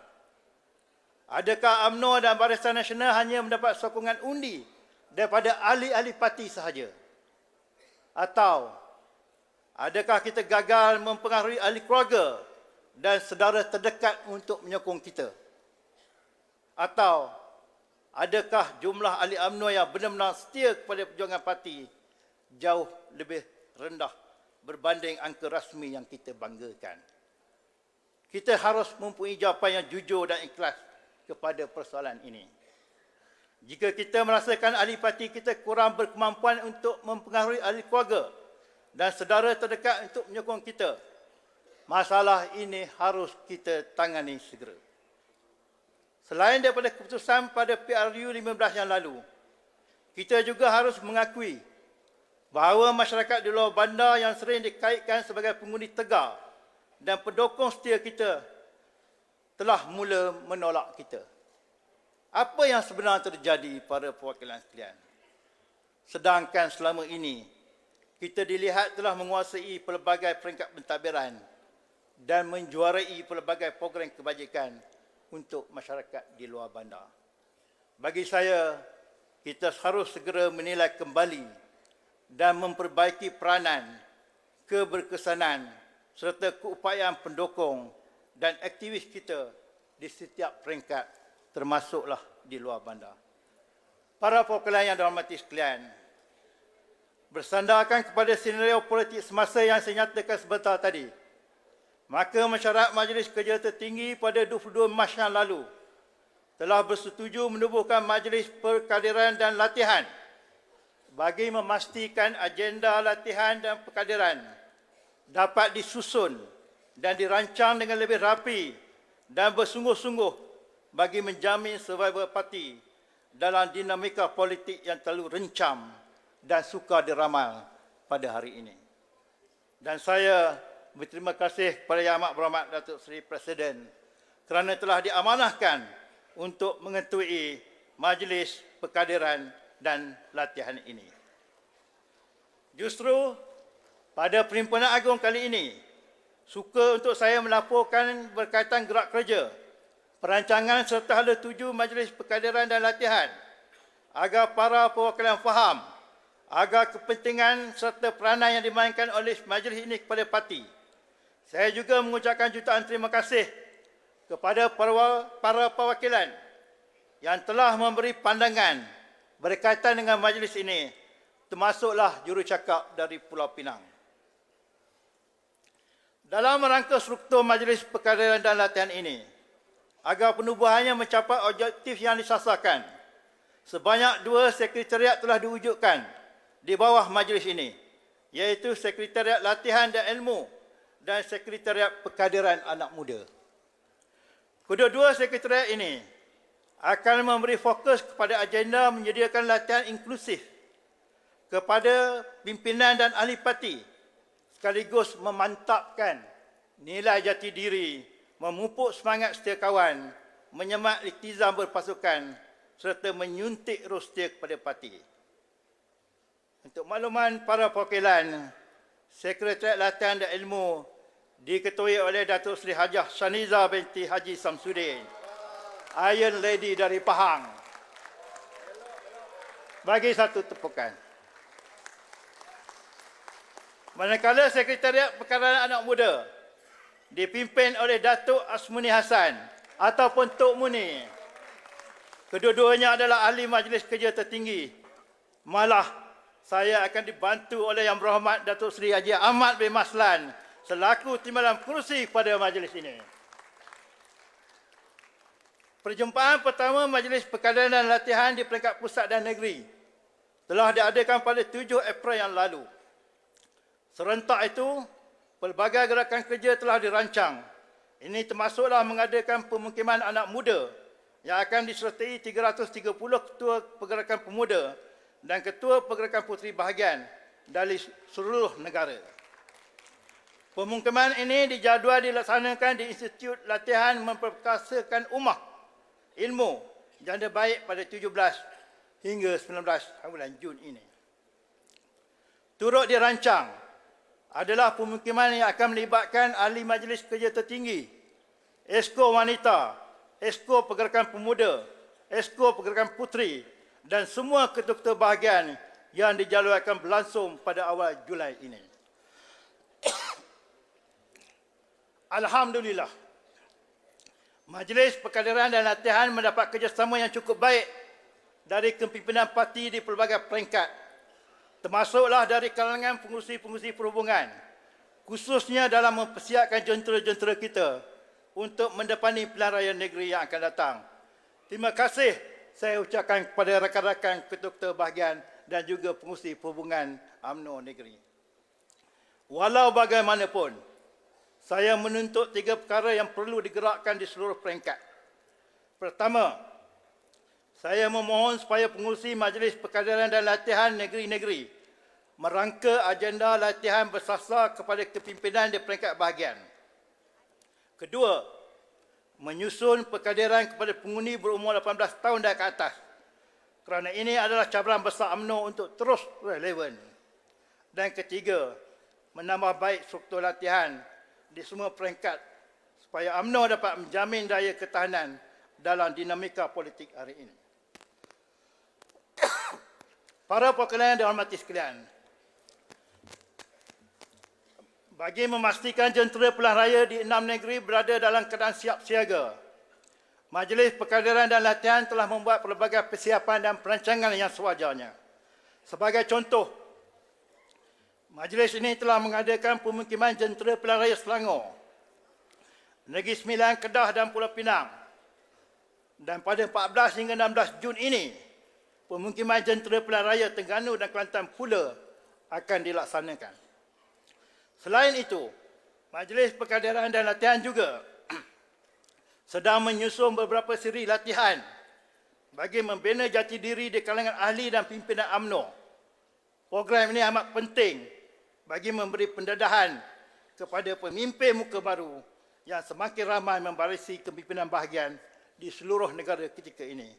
adakah UMNO dan Barisan Nasional hanya mendapat sokongan undi daripada ahli-ahli parti sahaja? Atau adakah kita gagal mempengaruhi ahli keluarga dan saudara terdekat untuk menyokong kita? Atau adakah jumlah ahli UMNO yang benar-benar setia kepada perjuangan parti jauh lebih rendah berbanding angka rasmi yang kita banggakan? Kita harus mempunyai jawapan yang jujur dan ikhlas kepada persoalan ini. Jika kita merasakan ahli parti kita kurang berkemampuan untuk mempengaruhi ahli keluarga dan saudara terdekat untuk menyokong kita, masalah ini harus kita tangani segera. Selain daripada keputusan pada PRU 15 yang lalu, kita juga harus mengakui bahawa masyarakat di luar bandar yang sering dikaitkan sebagai pengundi tegar dan pendukung setia kita telah mula menolak kita. Apa yang sebenarnya terjadi para perwakilan sekalian? Sedangkan selama ini, kita dilihat telah menguasai pelbagai peringkat pentadbiran dan menjuarai pelbagai program kebajikan untuk masyarakat di luar bandar. Bagi saya, kita harus segera menilai kembali dan memperbaiki peranan keberkesanan serta keupayaan pendukung dan aktivis kita di setiap peringkat, termasuklah di luar bandar. Para perwakilan yang dihormati sekalian, bersandarkan kepada senario politik semasa yang saya nyatakan sebentar tadi, maka mesyuarat Majlis Kerja Tertinggi pada 22 Mac yang lalu telah bersetuju menubuhkan Majlis Perkadiran dan Latihan bagi memastikan agenda latihan dan perkadiran dapat disusun dan dirancang dengan lebih rapi dan bersungguh-sungguh bagi menjamin survival parti dalam dinamika politik yang terlalu rencam dan sukar diramal pada hari ini. Dan saya berterima kasih kepada Yang Amat Berhormat Datuk Seri Presiden kerana telah diamanahkan untuk mengetui Majlis Perkadiran dan Latihan ini. Justru pada Perhimpunan Agung kali ini, suka untuk saya melaporkan berkaitan gerak kerja, perancangan serta hala tuju Majlis Perkadiran dan Latihan agar para perwakilan faham agar kepentingan serta peranan yang dimainkan oleh majlis ini kepada parti. Saya juga mengucapkan jutaan terima kasih kepada para perwakilan yang telah memberi pandangan berkaitan dengan majlis ini, termasuklah jurucakap dari Pulau Pinang. Dalam rangka struktur Majlis Perkadiran dan Latihan ini, agar penubuhannya mencapai objektif yang disasarkan, sebanyak 2 sekretariat telah diwujudkan di bawah majlis ini, iaitu Sekretariat Latihan dan Ilmu dan Sekretariat Perkadiran Anak Muda. Kedua-dua sekretariat ini akan memberi fokus kepada agenda menyediakan latihan inklusif kepada pimpinan dan ahli parti, sekaligus memantapkan nilai jati diri, memupuk semangat setia kawan, menyemak iktizam berpasukan serta menyuntik roh setia kepada parti. Untuk makluman para perwakilan, Sekretariat Latihan dan Ilmu diketuai oleh Datuk Seri Hajah Shaniza binti Haji Samsudin, Iron Lady dari Pahang. Bagi satu tepukan. Manakala Sekretariat Perkadiran Anak Muda dipimpin oleh Datuk Asmuni Hassan ataupun Tok Muni. Kedua-duanya adalah ahli Majlis Kerja Tertinggi. Malah saya akan dibantu oleh Yang Berhormat Datuk Seri Haji Ahmad bin Maslan selaku timbalan kerusi pada majlis ini. Perjumpaan pertama Majlis Perkadiran dan Latihan di peringkat pusat dan negeri telah diadakan pada 7 April yang lalu. Serentak itu, pelbagai gerakan kerja telah dirancang. Ini termasuklah mengadakan pemukiman anak muda yang akan disertai 330 ketua pergerakan pemuda dan ketua pergerakan puteri bahagian dari seluruh negara. Pemukiman ini dijadual dilaksanakan di Institut Latihan Memperkasakan Ummah Ilmu Janda Baik pada 17 hingga 19 bulan Jun ini. Turut dirancang adalah pemukiman yang akan melibatkan ahli Majlis Kerja Tertinggi, Esko Wanita, Esko Pergerakan Pemuda, Esko Pergerakan Puteri dan semua ketua-ketua bahagian yang dijadualkan berlangsung pada awal Julai ini. Alhamdulillah, Majlis Perkadiran dan Latihan mendapat kerjasama yang cukup baik dari kepimpinan parti di pelbagai peringkat, termasuklah dari kalangan pengurusi-pengurusi perhubungan, khususnya dalam mempersiapkan jentera-jentera kita untuk mendepani pilihan raya negeri yang akan datang. Terima kasih saya ucapkan kepada rakan-rakan ketua-ketua bahagian dan juga pengurusi perhubungan UMNO negeri. Walau bagaimanapun, saya menuntut 3 perkara yang perlu digerakkan di seluruh peringkat. Pertama, saya memohon supaya pengurusi Majlis Perkadiran dan Latihan negeri-negeri merangka agenda latihan bersasar kepada kepimpinan di peringkat bahagian. Kedua, menyusun perkadiran kepada pengundi berumur 18 tahun dan ke atas, kerana ini adalah cabaran besar UMNO untuk terus relevan. Dan ketiga, menambah baik struktur latihan di semua peringkat supaya UMNO dapat menjamin daya ketahanan dalam dinamika politik hari ini. Para perwakilan yang dihormati sekalian, bagi memastikan jentera pilihan raya di 6 negeri berada dalam keadaan siap siaga, Majlis Perkaderan dan Latihan telah membuat pelbagai persiapan dan perancangan yang sewajarnya. Sebagai contoh, majlis ini telah mengadakan pemukiman jentera pilihan raya Selangor, Negeri Sembilan, Kedah dan Pulau Pinang. Dan pada 14 hingga 16 Jun ini, pemukiman jentera pilihan raya Terengganu dan Kelantan pula akan dilaksanakan. Selain itu, Majlis Perkaderan dan Latihan juga sedang menyusun beberapa siri latihan bagi membina jati diri di kalangan ahli dan pimpinan UMNO. Program ini amat penting bagi memberi pendedahan kepada pemimpin muka baru yang semakin ramai membarisi kepimpinan bahagian di seluruh negara ketika ini.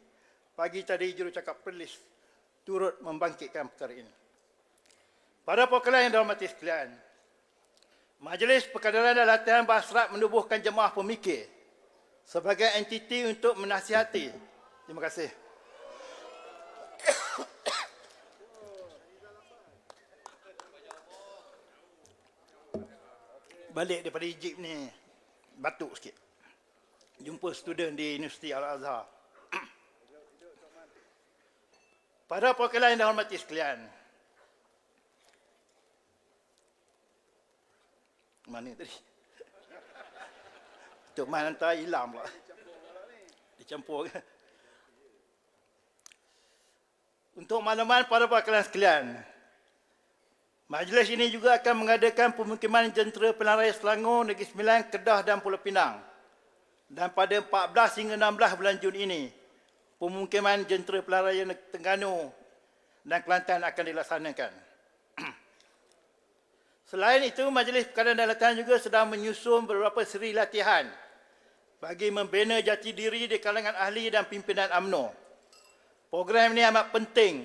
Pagi tadi jurucakap Perlis turut membangkitkan perkara ini. Para perkara yang dirahmati sekalian, Majlis Perkaderan dan Latihan berhasrat menubuhkan jemaah pemikir sebagai entiti untuk menasihati. Terima kasih. Balik daripada Egypt ni, batuk sikit. Jumpa student di Universiti Al-Azhar. Para perwakilan yang dihormati sekalian, mana tadi? Tok Man hantar hilang pula. Dicampur. Untuk makluman para perwakilan sekalian, majlis ini juga akan mengadakan pemukiman jentera pilihan raya Selangor, Negeri Sembilan, Kedah dan Pulau Pinang. Dan pada 14 hingga 16 bulan Jun ini, pemukiman jentera pilihan raya Terengganu dan Kelantan akan dilaksanakan. Selain itu, Majlis Perkaderan dan Latihan juga sedang menyusun beberapa seri latihan bagi membina jati diri di kalangan ahli dan pimpinan UMNO. Program ini amat penting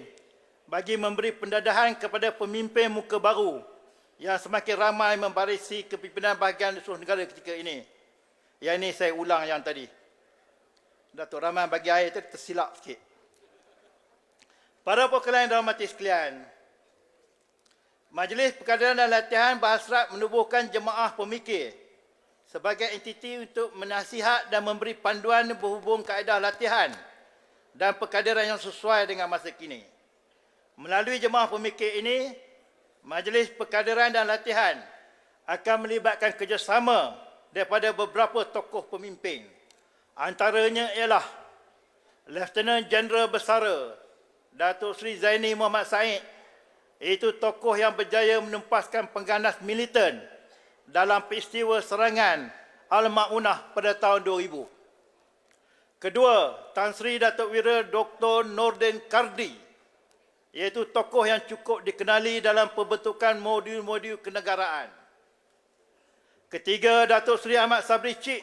bagi memberi pendedahan kepada pemimpin muka baru yang semakin ramai membarisi kepimpinan bahagian di seluruh negara ketika ini. Yang ini saya ulang yang tadi. Datuk Rahman bagi air tadi tersilap sikit. Para perwakilan yang dirahmati sekalian, Majlis Perkaderan dan Latihan berhasrat menubuhkan jemaah pemikir sebagai entiti untuk menasihat dan memberi panduan berhubung kaedah latihan dan perkaderan yang sesuai dengan masa kini. Melalui jemaah pemikir ini, Majlis Perkaderan dan Latihan akan melibatkan kerjasama daripada beberapa tokoh pemimpin. Antaranya ialah Lieutenant Jeneral Bersara Datuk Seri Zaini Muhammad Said, iaitu tokoh yang berjaya menempaskan pengganas militan dalam peristiwa serangan Al-Ma'unah pada tahun 2000. Kedua, Tan Sri Datuk Wira Dr. Nordin Kardi, iaitu tokoh yang cukup dikenali dalam pembentukan modul-modul kenegaraan. Ketiga, Datuk Seri Ahmad Sabri Cik,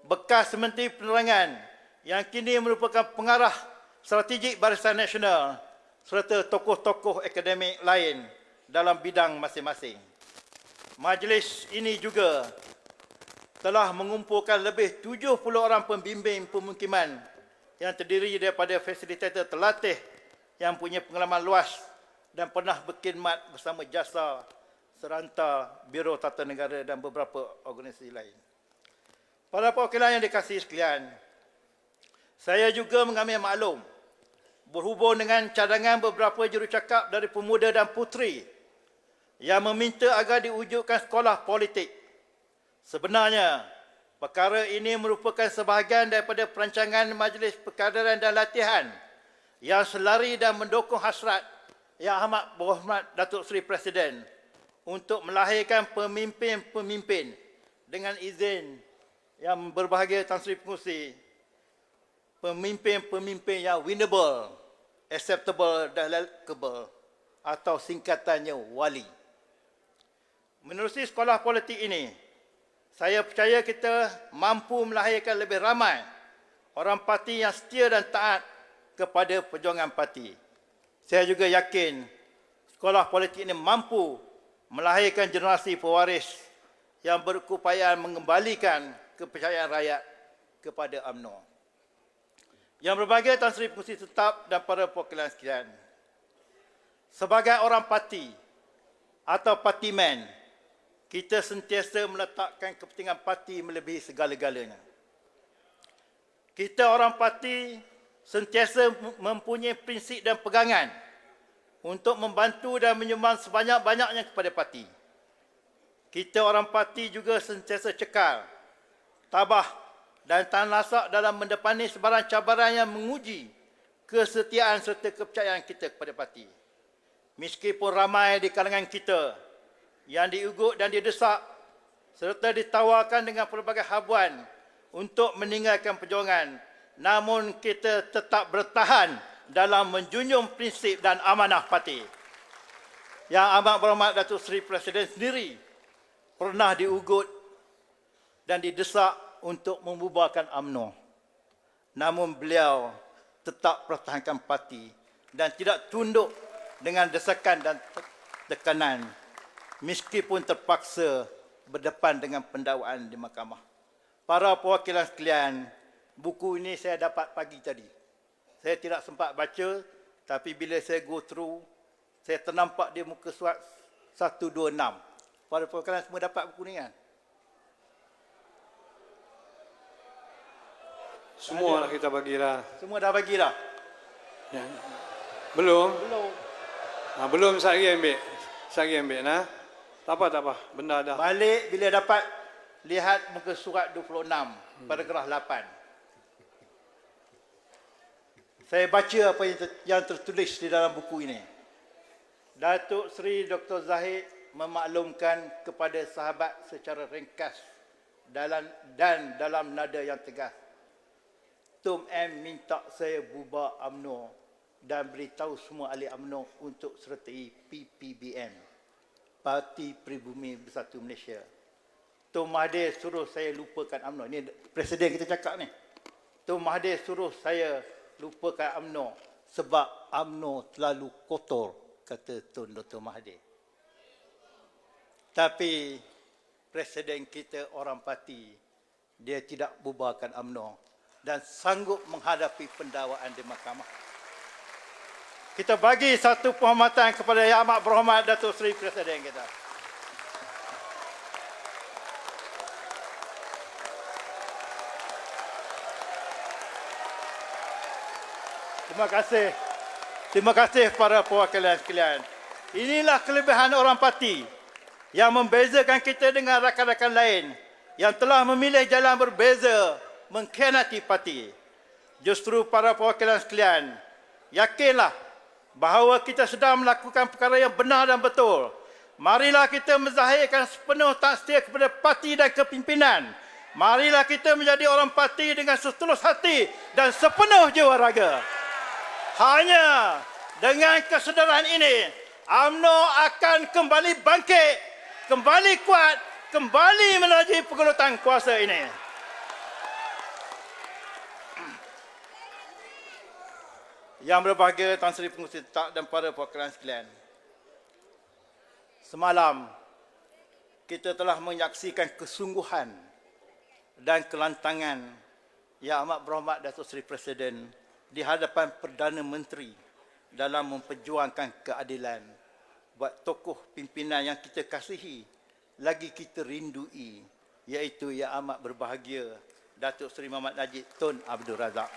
bekas Menteri Penerangan yang kini merupakan pengarah strategik Barisan Nasional, serta tokoh-tokoh akademik lain dalam bidang masing-masing. Majlis ini juga telah mengumpulkan lebih 70 orang pembimbing pemukiman yang terdiri daripada fasilitator terlatih yang punya pengalaman luas dan pernah berkhidmat bersama jasa seranta Biro Tata Negara dan beberapa organisasi lain. Para perwakilan yang dikasihi sekalian, saya juga mengambil maklum berhubung dengan cadangan beberapa jurucakap dari pemuda dan puteri yang meminta agar diwujudkan sekolah politik. Sebenarnya, perkara ini merupakan sebahagian daripada perancangan Majlis Perkaderan dan Latihan yang selari dan mendukung hasrat Yang Amat Berhormat Datuk Seri Presiden untuk melahirkan pemimpin-pemimpin dengan izin yang berbahagia Tan Sri Pengerusi, pemimpin-pemimpin yang winnable, acceptable dan likable, atau singkatannya WALI. Menerusi sekolah politik ini, saya percaya kita mampu melahirkan lebih ramai orang parti yang setia dan taat kepada perjuangan parti. Saya juga yakin sekolah politik ini mampu melahirkan generasi pewaris yang berupaya mengembalikan kepercayaan rakyat kepada UMNO. Yang berbahagia Tan Sri Pengerusi Tetap dan para perwakilan sekalian, sebagai orang parti atau partimen, kita sentiasa meletakkan kepentingan parti melebihi segala-galanya. Kita orang parti sentiasa mempunyai prinsip dan pegangan untuk membantu dan menyumbang sebanyak-banyaknya kepada parti. Kita orang parti juga sentiasa cekal, tabah dan tahan lasak dalam mendepani sebarang cabaran yang menguji kesetiaan serta kepercayaan kita kepada parti. Meskipun ramai di kalangan kita yang diugut dan didesak serta ditawarkan dengan pelbagai habuan untuk meninggalkan perjuangan, namun kita tetap bertahan dalam menjunjung prinsip dan amanah parti. Yang amat berhormat Datuk Seri Presiden sendiri pernah diugut dan didesak untuk membubarkan UMNO. Namun beliau tetap pertahankan parti dan tidak tunduk dengan desakan dan tekanan meskipun terpaksa berdepan dengan pendakwaan di mahkamah. Para perwakilan sekalian, buku ini saya dapat pagi tadi. Saya tidak sempat baca, tapi bila saya go through, saya ternampak di muka surat 126. Para perwakilan semua dapat buku ni kan? Semua lah kita bagilah. Semua dah bagi dah? Ya. Belum? Belum. Belum, sehari ambil. Sehari ambil, nah. Tak apa. Benda dah. Balik bila dapat lihat muka surat 26, paragraf 8. Saya baca apa yang tertulis di dalam buku ini. Datuk Seri Dr. Zahid memaklumkan kepada sahabat secara ringkas dalam nada yang tegas. Tum M minta saya bubar UMNO dan beritahu semua ahli UMNO untuk sertai PPBM, Parti Pribumi Bersatu Malaysia. Tum Mahathir suruh saya lupakan UMNO. Ini Presiden kita cakap ni. Tum Mahathir suruh saya lupakan UMNO sebab UMNO terlalu kotor, kata Tun Dr. Mahathir. Tapi Presiden kita orang parti, dia tidak bubarkan UMNO dan sanggup menghadapi pendakwaan di mahkamah. Kita bagi satu penghormatan kepada Yang Amat Berhormat Datuk Seri Presiden kita. Terima kasih. Terima kasih para perwakilan sekalian. Inilah kelebihan orang parti yang membezakan kita dengan rakan-rakan lain yang telah memilih jalan berbeza mengkhianati parti. Justru para perwakilan sekalian, yakinlah bahawa kita sedang melakukan perkara yang benar dan betul. Marilah kita menzahirkan sepenuh tak setia kepada parti dan kepimpinan. Marilah kita menjadi orang parti dengan setulus hati dan sepenuh jiwa raga. Hanya dengan kesedaran ini, UMNO akan kembali bangkit, kembali kuat, kembali menaji pergelutan kuasa ini. Yang berbahagia Tan Sri Pengerusi Tetap dan para perwakilan sekalian. Semalam, kita telah menyaksikan kesungguhan dan kelantangan Yang Amat Berhormat Datuk Seri Presiden di hadapan Perdana Menteri dalam memperjuangkan keadilan buat tokoh pimpinan yang kita kasihi, lagi kita rindui, iaitu Yang Amat Berbahagia Datuk Seri Muhammad Najib Tun Abdul Razak.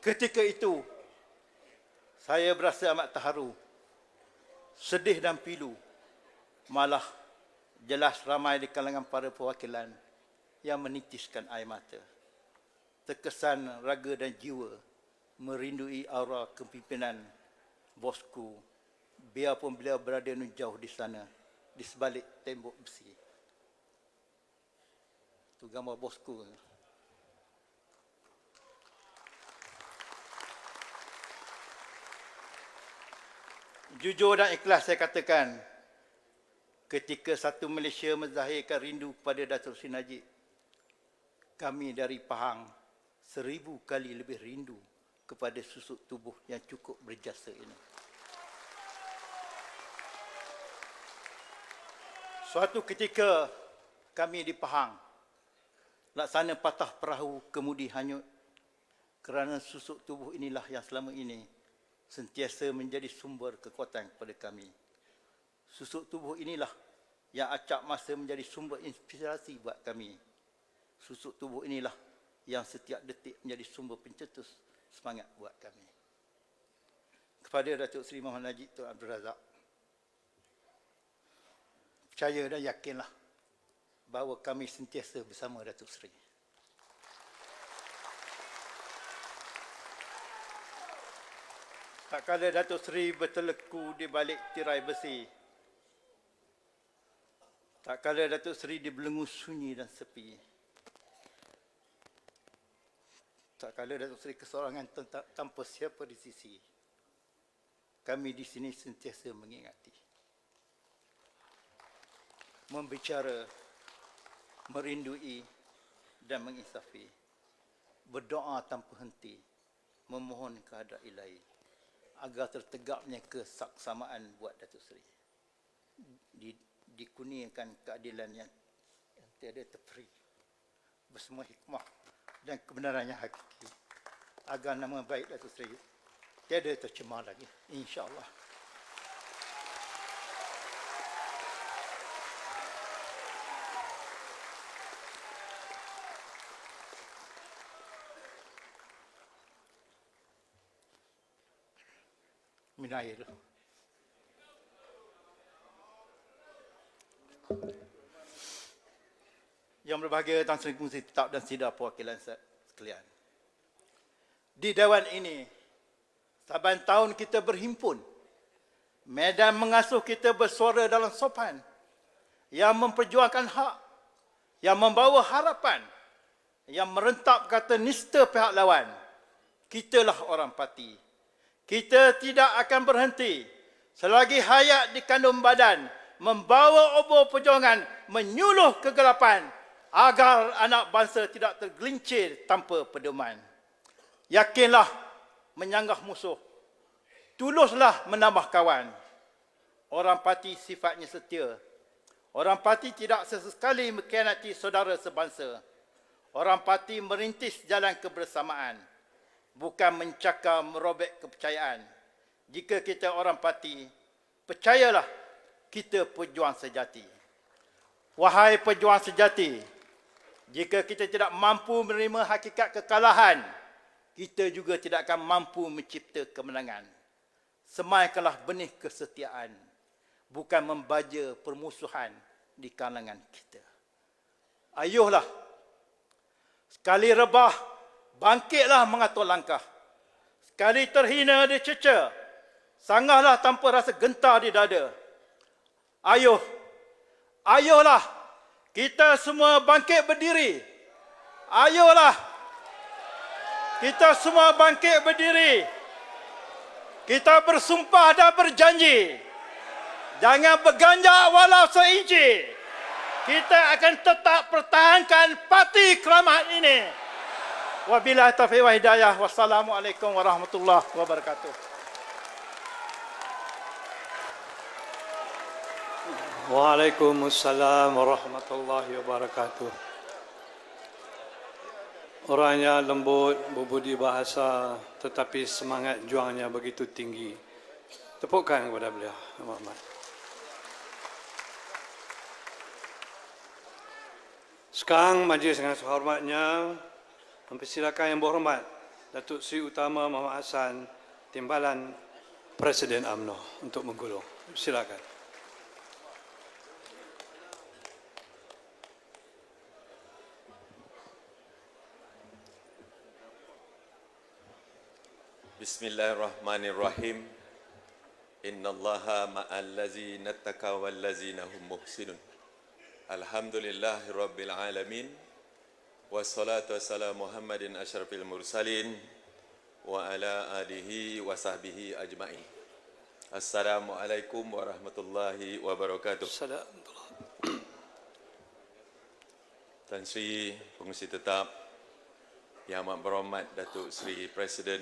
Ketika itu, saya berasa amat terharu, sedih dan pilu. Malah jelas ramai di kalangan para perwakilan yang menitiskan air mata. Terkesan raga dan jiwa merindui aura kepimpinan bosku, biarpun beliau berada jauh di sana, di sebalik tembok besi. Itu gambar bosku. Jujur dan ikhlas saya katakan, ketika satu Malaysia menzahirkan rindu kepada Datuk Seri Najib, kami dari Pahang 1000 kali lebih rindu kepada susuk tubuh yang cukup berjasa ini. Suatu ketika kami di Pahang, laksana patah perahu kemudi hanyut, kerana susuk tubuh inilah yang selama ini sentiasa menjadi sumber kekuatan kepada kami. Susuk tubuh inilah yang acap masa menjadi sumber inspirasi buat kami. Susuk tubuh inilah yang setiap detik menjadi sumber pencetus semangat buat kami. Kepada Datuk Seri Muhammad Najib Tun Abdul Razak, percaya dan yakinlah bahawa kami sentiasa bersama Datuk Seri. Tak kala Datuk Seri berteleku di balik tirai besi, tak kala Datuk Seri dibelenggu sunyi dan sepi, tak kala Datuk Seri kesorangan tanpa siapa di sisi, kami di sini sentiasa mengingati, membicara, merindui dan menginsafi, berdoa tanpa henti, memohon kepada Ilahi agar tertegaknya kesaksamaan buat Datuk Seri. Dikurniakan keadilan yang tiada terperi, bersama hikmah dan kebenaran yang hakiki, agar nama baik Datuk Seri tiada tercemar lagi, insya-Allah. Minum air dulu. Yang berbahagia Tuan Sri Kongsi Tetap dan Sidar Perwakilan sekalian. Di Dewan ini, saban tahun kita berhimpun. Medan mengasuh kita bersuara dalam sopan, yang memperjuangkan hak, yang membawa harapan, yang merentap kata nista pihak lawan. Kitalah orang parti. Kita tidak akan berhenti selagi hayat dikandung badan, membawa obor perjuangan, menyuluh kegelapan agar anak bangsa tidak tergelincir tanpa pedoman. Yakinlah menyanggah musuh, tuluslah menambah kawan. Orang parti sifatnya setia. Orang parti tidak sesekali mengkhianati saudara sebangsa. Orang parti merintis jalan kebersamaan, bukan mencakar merobek kepercayaan. Jika kita orang parti, percayalah kita pejuang sejati. Wahai pejuang sejati, jika kita tidak mampu menerima hakikat kekalahan, kita juga tidak akan mampu mencipta kemenangan. Semaikanlah benih kesetiaan, bukan membaja permusuhan di kalangan kita. Ayuhlah, sekali rebah, bangkitlah mengatur langkah. Sekali terhina dicerca, sanggahlah tanpa rasa gentar di dada. Ayuhlah, kita semua bangkit berdiri. Ayuhlah, kita semua bangkit berdiri. Kita bersumpah dan berjanji, jangan berganjak walau seinci. Kita akan tetap pertahankan parti keramat ini. Wabillahi taufiq wa hidayah. Wassalamualaikum warahmatullahi wabarakatuh. Waalaikumsalam warahmatullahi wabarakatuh. Orangnya lembut, berbudi bahasa, tetapi semangat juangnya begitu tinggi. Tepukkan kepada beliau. Muhammad. Sekarang majlis dengan sehormatnya mempersilakan Yang Berhormat Datuk Seri Utama Muhammad Hassan, Timbalan Presiden UMNO untuk menggulung. Silakan. Bismillahirrahmanirrahim. Innallaha ma'al ladzina taqaw wal ladzina hum muhsinun. Alhamdulillahirabbil alamin. Wassalatu wassalamu Muhammadin asyrafil mursalin wa ala alihi wa sahbihi ajmain. Assalamualaikum warahmatullahi wabarakatuh. Tan Sri Pengerusi Tetap, Yang Amat Berhormat Datuk Seri Presiden,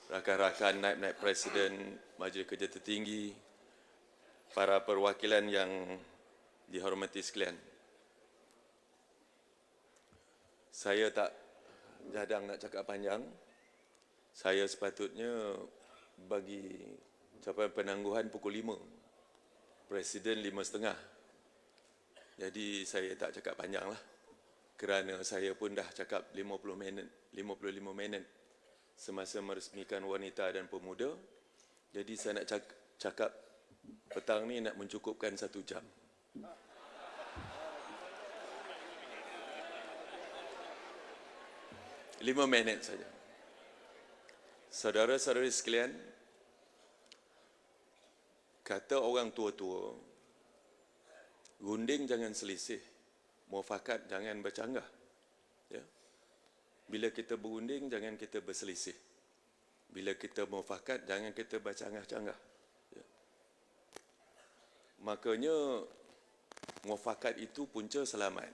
rakan-rakan naib-naib Presiden Majlis Kerja Tertinggi, para perwakilan yang dihormati sekalian. Saya tak jadang nak cakap panjang. Saya sepatutnya bagi capaian penangguhan pukul 5. Presiden 5.30. Jadi saya tak cakap panjang lah. Kerana saya pun dah cakap 55 minit semasa meresmikan wanita dan pemuda. Jadi saya nak cakap petang ni nak mencukupkan 1 jam. Lima minit saja. Saudara-saudari sekalian, kata orang tua-tua, gunting jangan selisih, muafakat jangan bercanggah. Ya. Bila kita berunding, jangan kita berselisih. Bila kita muafakat, jangan kita bercanggah-canggah. Ya. Makanya, muafakat itu punca selamat.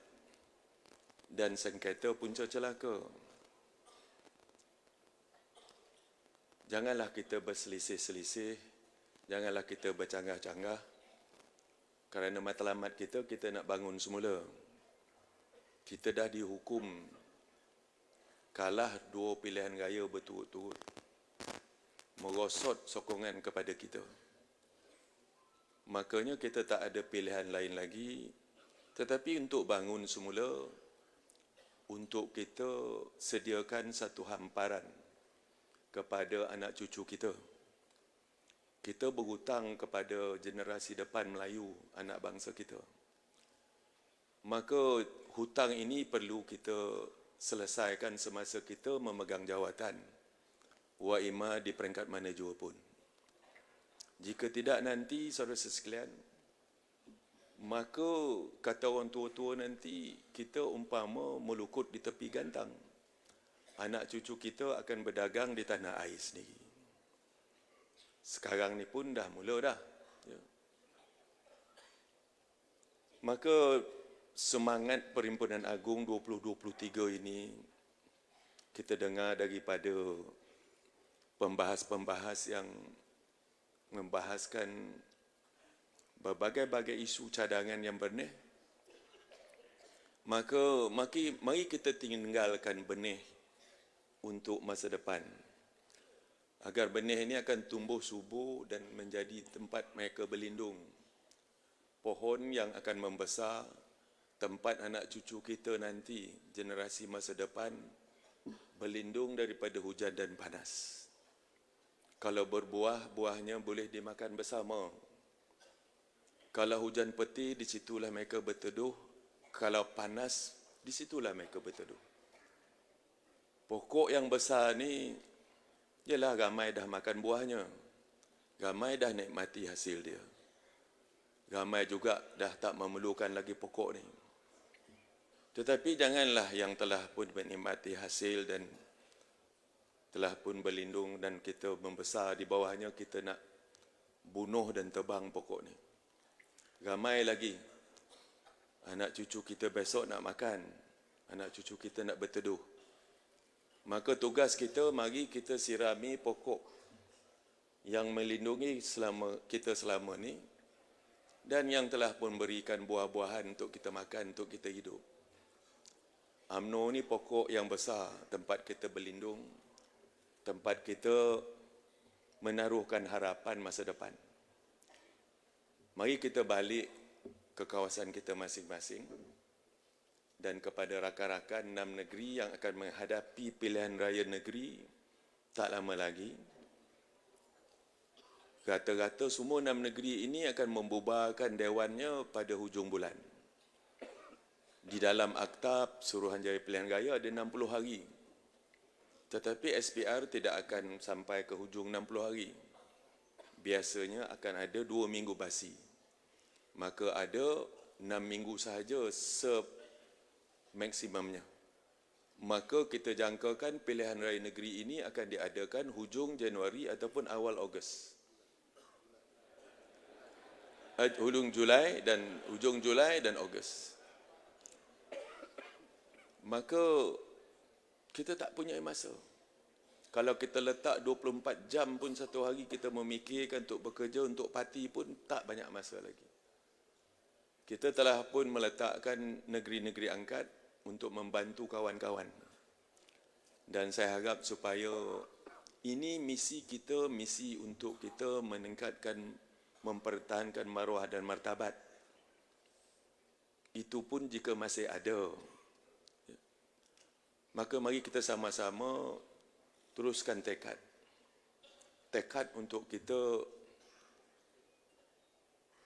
Dan sengketa punca celaka. Janganlah kita berselisih-selisih, janganlah kita bercanggah-canggah. Kerana matlamat kita nak bangun semula. Kita dah dihukum kalah 2 pilihan raya berturut-turut. Merosot sokongan kepada kita. Makanya kita tak ada pilihan lain lagi, tetapi untuk bangun semula, untuk kita sediakan satu hamparan kepada anak cucu kita. Kita berhutang kepada generasi depan Melayu, anak bangsa kita. Maka hutang ini perlu kita selesaikan semasa kita memegang jawatan. Wa ima di peringkat mana jua pun. Jika tidak nanti, saudara sekalian, maka kata orang tua-tua nanti, kita umpama melukut di tepi gantang. Anak cucu kita akan berdagang di tanah air sendiri. Sekarang ni pun dah mula dah. Ya. Maka semangat Perhimpunan Agung 2023 ini kita dengar daripada pembahas-pembahas yang membahaskan berbagai-bagai isu cadangan yang benih. Maka mari kita tinggalkan benih untuk masa depan. Agar benih ini akan tumbuh subur dan menjadi tempat mereka berlindung. Pohon yang akan membesar, tempat anak cucu kita nanti, generasi masa depan, berlindung daripada hujan dan panas. Kalau berbuah, buahnya boleh dimakan bersama. Kalau hujan peti, di situlah mereka berteduh. Kalau panas, di situlah mereka berteduh. Pokok yang besar ni, ialah ramai dah makan buahnya. Ramai dah nikmati hasil dia. Ramai juga dah tak memerlukan lagi pokok ni. Tetapi janganlah yang telah pun menikmati hasil dan telah pun berlindung dan kita membesar di bawahnya, kita nak bunuh dan tebang pokok ni. Ramai lagi anak cucu kita besok nak makan. Anak cucu kita nak berteduh. Maka tugas kita, mari kita sirami pokok yang melindungi kita selama ni dan yang telah pun berikan buah-buahan untuk kita makan, untuk kita hidup. UMNO ni pokok yang besar, tempat kita berlindung, tempat kita menaruhkan harapan masa depan. Mari kita balik ke kawasan kita masing-masing. Dan kepada rakan-rakan 6 negeri yang akan menghadapi pilihan raya negeri tak lama lagi. Rata-rata semua 6 negeri ini akan membubarkan dewannya pada hujung bulan. Di dalam Akta Suruhanjaya Pilihan Raya ada 60 hari. Tetapi SPR tidak akan sampai ke hujung 60 hari. Biasanya akan ada 2 minggu basi. Maka ada 6 minggu sahaja maksimumnya. Maka kita jangkakan pilihan raya negeri ini akan diadakan hujung Januari ataupun awal Ogos. Hujung Julai dan Ogos. Maka kita tak punya masa. Kalau kita letak 24 jam pun satu hari kita memikirkan untuk bekerja untuk parti pun tak banyak masa lagi. Kita telah pun meletakkan negeri-negeri angkat untuk membantu kawan-kawan. Dan saya harap supaya Ini misi kita, misi untuk kita meningkatkan, mempertahankan maruah dan martabat. Itu pun jika masih ada. Maka mari kita sama-sama teruskan tekad. Tekad untuk kita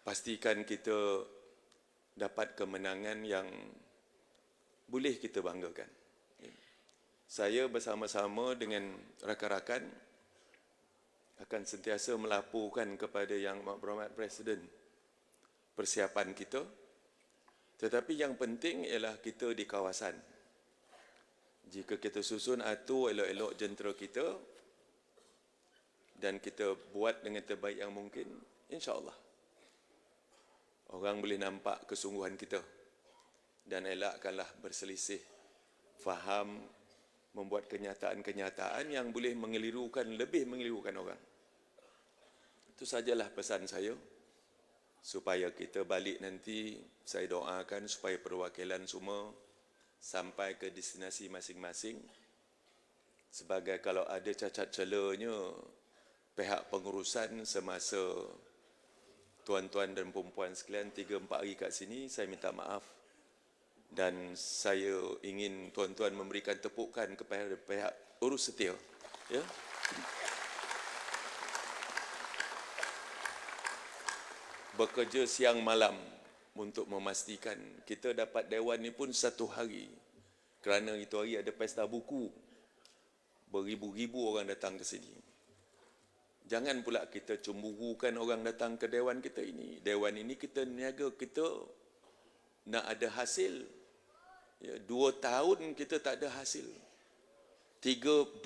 pastikan kita dapat kemenangan yang boleh kita banggakan. Saya bersama-sama dengan rakan-rakan akan sentiasa melaporkan kepada Yang Amat Berhormat Presiden persiapan kita. Tetapi yang penting ialah kita di kawasan. Jika kita susun atur elok-elok jentera kita dan kita buat dengan terbaik yang mungkin, insya-Allah orang boleh nampak kesungguhan kita dan elakkanlah berselisih faham, membuat kenyataan-kenyataan yang boleh lebih mengelirukan orang. Itu sajalah pesan saya, supaya kita balik nanti, saya doakan supaya perwakilan semua sampai ke destinasi masing-masing. Sebagai kalau ada cacat celanya pihak pengurusan semasa tuan-tuan dan perempuan sekalian 3-4 hari kat sini, saya minta maaf. Dan saya ingin tuan-tuan memberikan tepukan kepada pihak urus setia. Ya? Bekerja siang malam untuk memastikan kita dapat dewan ni pun 1 hari. Kerana itu hari ada pesta buku. Beribu-ribu orang datang ke sini. Jangan pula kita cemburukan orang datang ke dewan kita ini. Dewan ini kita niaga, kita nak ada hasil. Ya, 2 tahun kita tak ada hasil. 22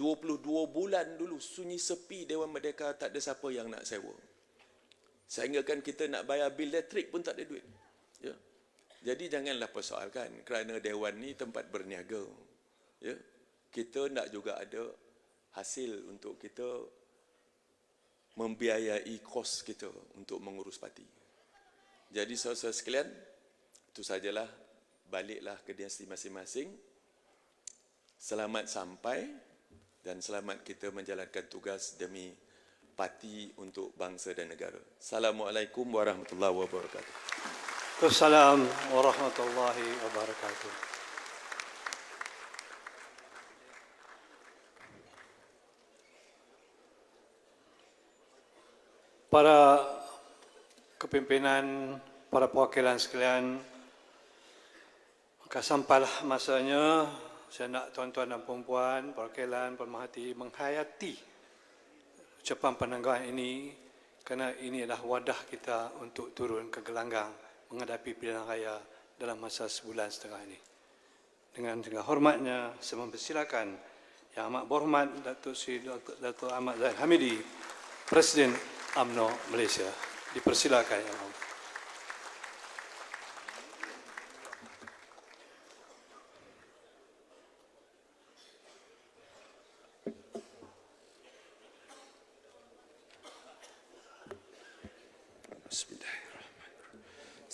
bulan dulu sunyi sepi Dewan Merdeka, tak ada siapa yang nak sewa. Sehingga kan kita nak bayar bil elektrik pun tak ada duit. Ya. Jadi janganlah persoalkan, kerana dewan ni tempat berniaga. Ya. Kita nak juga ada hasil untuk kita membiayai kos kita untuk mengurus parti. Jadi saudara-saudara sekalian, itu sajalah, baliklah ke dinasti masing-masing. Selamat sampai dan selamat kita menjalankan tugas demi parti untuk bangsa dan negara. Assalamualaikum warahmatullahi wabarakatuh. Assalamualaikum warahmatullahi wabarakatuh. Para kepimpinan, para perwakilan sekalian, maka sampailah masanya saya nak tuan-tuan dan puan-puan, perwakilan, pemerhati menghayati ucapan penanggahan ini, kerana ini adalah wadah kita untuk turun ke gelanggang menghadapi pilihan raya dalam masa sebulan setengah ini. Dengan hormatnya, saya mempersilakan Yang Amat Berhormat Datuk Seri Dr. Ahmad Zahid Hamidi, Presiden UMNO Malaysia. Dipersilakan Yang Amat.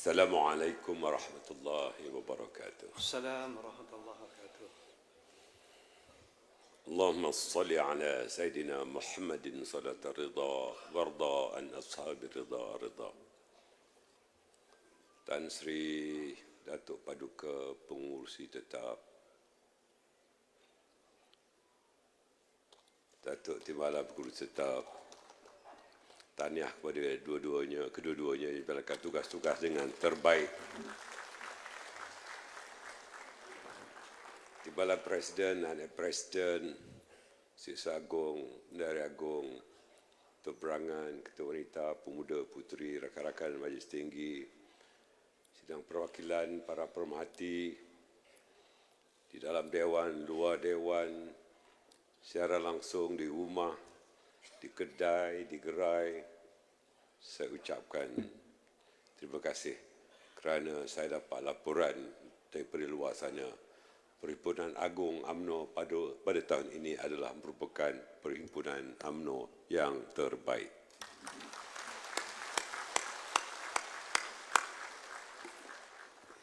Assalamualaikum warahmatullahi wabarakatuh. Assalamualaikum warahmatullahi wabarakatuh. Allahumma salli ala Sayyidina Muhammadin salat ridha warda an ashabi ridha. Tan Sri Datuk Paduka Pengurusi Tetap, Datuk Timbalan Pengurusi Tetap, tahniah kepada kedua-duanya menjalankan tugas-tugas dengan terbaik. Timbalan Presiden, Anak Presiden, Siksa Agung, Bendahara Agung, Ketua Perangan, Ketua Wanita, Pemuda, Puteri, rakan-rakan Majlis Tinggi, sidang perwakilan, para pemerhati di dalam Dewan, luar Dewan, secara langsung di rumah, di kedai, di gerai, saya ucapkan terima kasih kerana saya dapat laporan daripada luar sana. Perhimpunan Agung UMNO pada tahun ini adalah merupakan perhimpunan UMNO yang terbaik.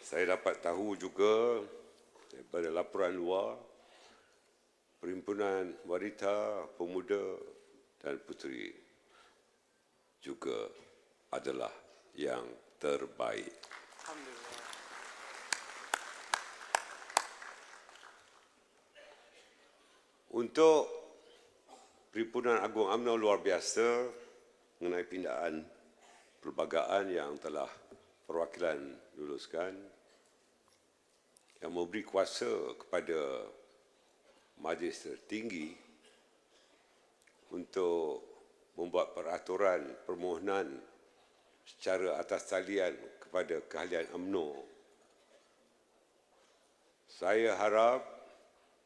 Saya dapat tahu juga daripada laporan luar Perhimpunan Wanita, Pemuda dan Puteri juga adalah yang terbaik. Alhamdulillah. Untuk Perhimpunan Agung UMNO luar biasa mengenai pindaan perlembagaan yang telah perwakilan luluskan, yang memberi kuasa kepada Majlis Tertinggi untuk membuat peraturan permohonan secara atas talian kepada keahlian UMNO. Saya harap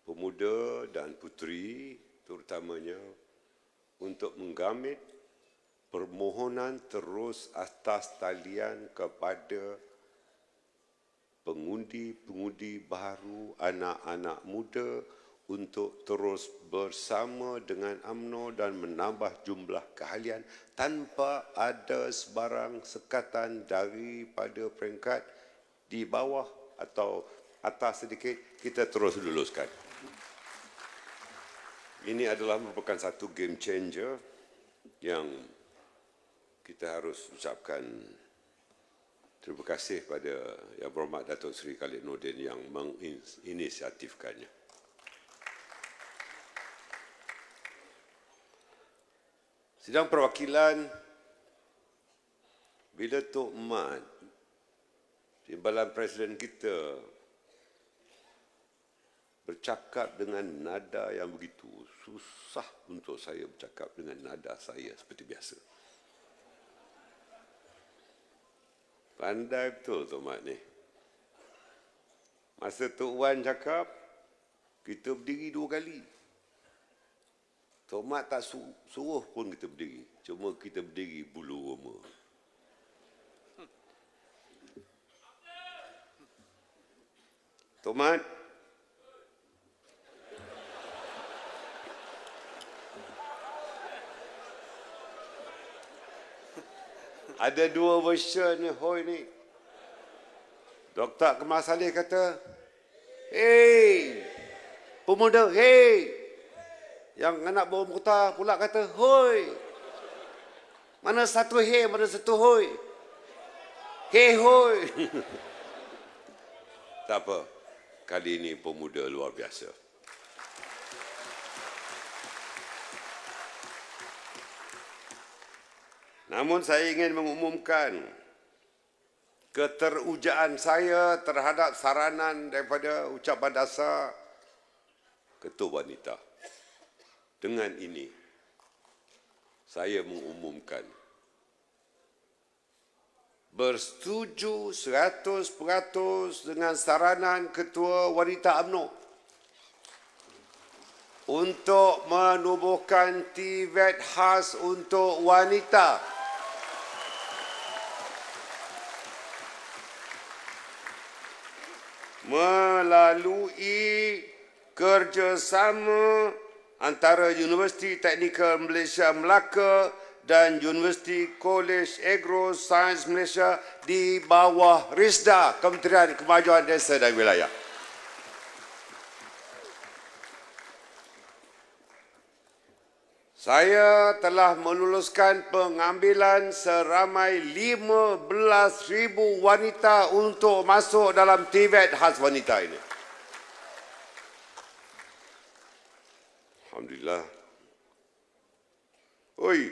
pemuda dan puteri terutamanya untuk menggamit permohonan terus atas talian kepada pengundi-pengundi baru, anak-anak muda untuk terus bersama dengan UMNO dan menambah jumlah keahlian tanpa ada sebarang sekatan daripada peringkat di bawah atau atas sedikit, kita terus luluskan. Ini adalah merupakan satu game changer yang kita harus ucapkan terima kasih pada Yang Berhormat Datuk Seri Khalid Nordin yang menginisiatifkannya. Sidang perwakilan, bila Tok Mat, timbalan Presiden kita, bercakap dengan nada yang begitu, susah untuk saya bercakap dengan nada saya seperti biasa. Pandai betul Tok Mat ni. Masa Tok Wan cakap, kita berdiri 2 kali. Tok Mat tak suruh pun kita berdiri. Cuma kita berdiri bulu roma. Tok Mat, ada 2 version ni, hoi ni. Dr. Kamal Saleh kata, "Hey, pemuda, hey." Yang anak bawah mukhtar pula kata, "Hoi." Mana satu hey, mana satu hoi? Hey, hoi. Tak apa. Kali ini pemuda luar biasa. Namun saya ingin mengumumkan keterujaan saya terhadap saranan daripada ucapan dasar Ketua Wanita. Dengan ini, saya mengumumkan bersetuju 100% dengan saranan Ketua Wanita UMNO untuk menubuhkan TVET khas untuk wanita. Melalui kerjasama antara Universiti Teknikal Malaysia Melaka dan Universiti College Agro Science Malaysia di bawah RISDA, Kementerian Kemajuan Desa dan Wilayah. Saya telah meluluskan pengambilan seramai 15,000 wanita untuk masuk dalam TVET khas wanita ini. Alhamdulillah. Oi.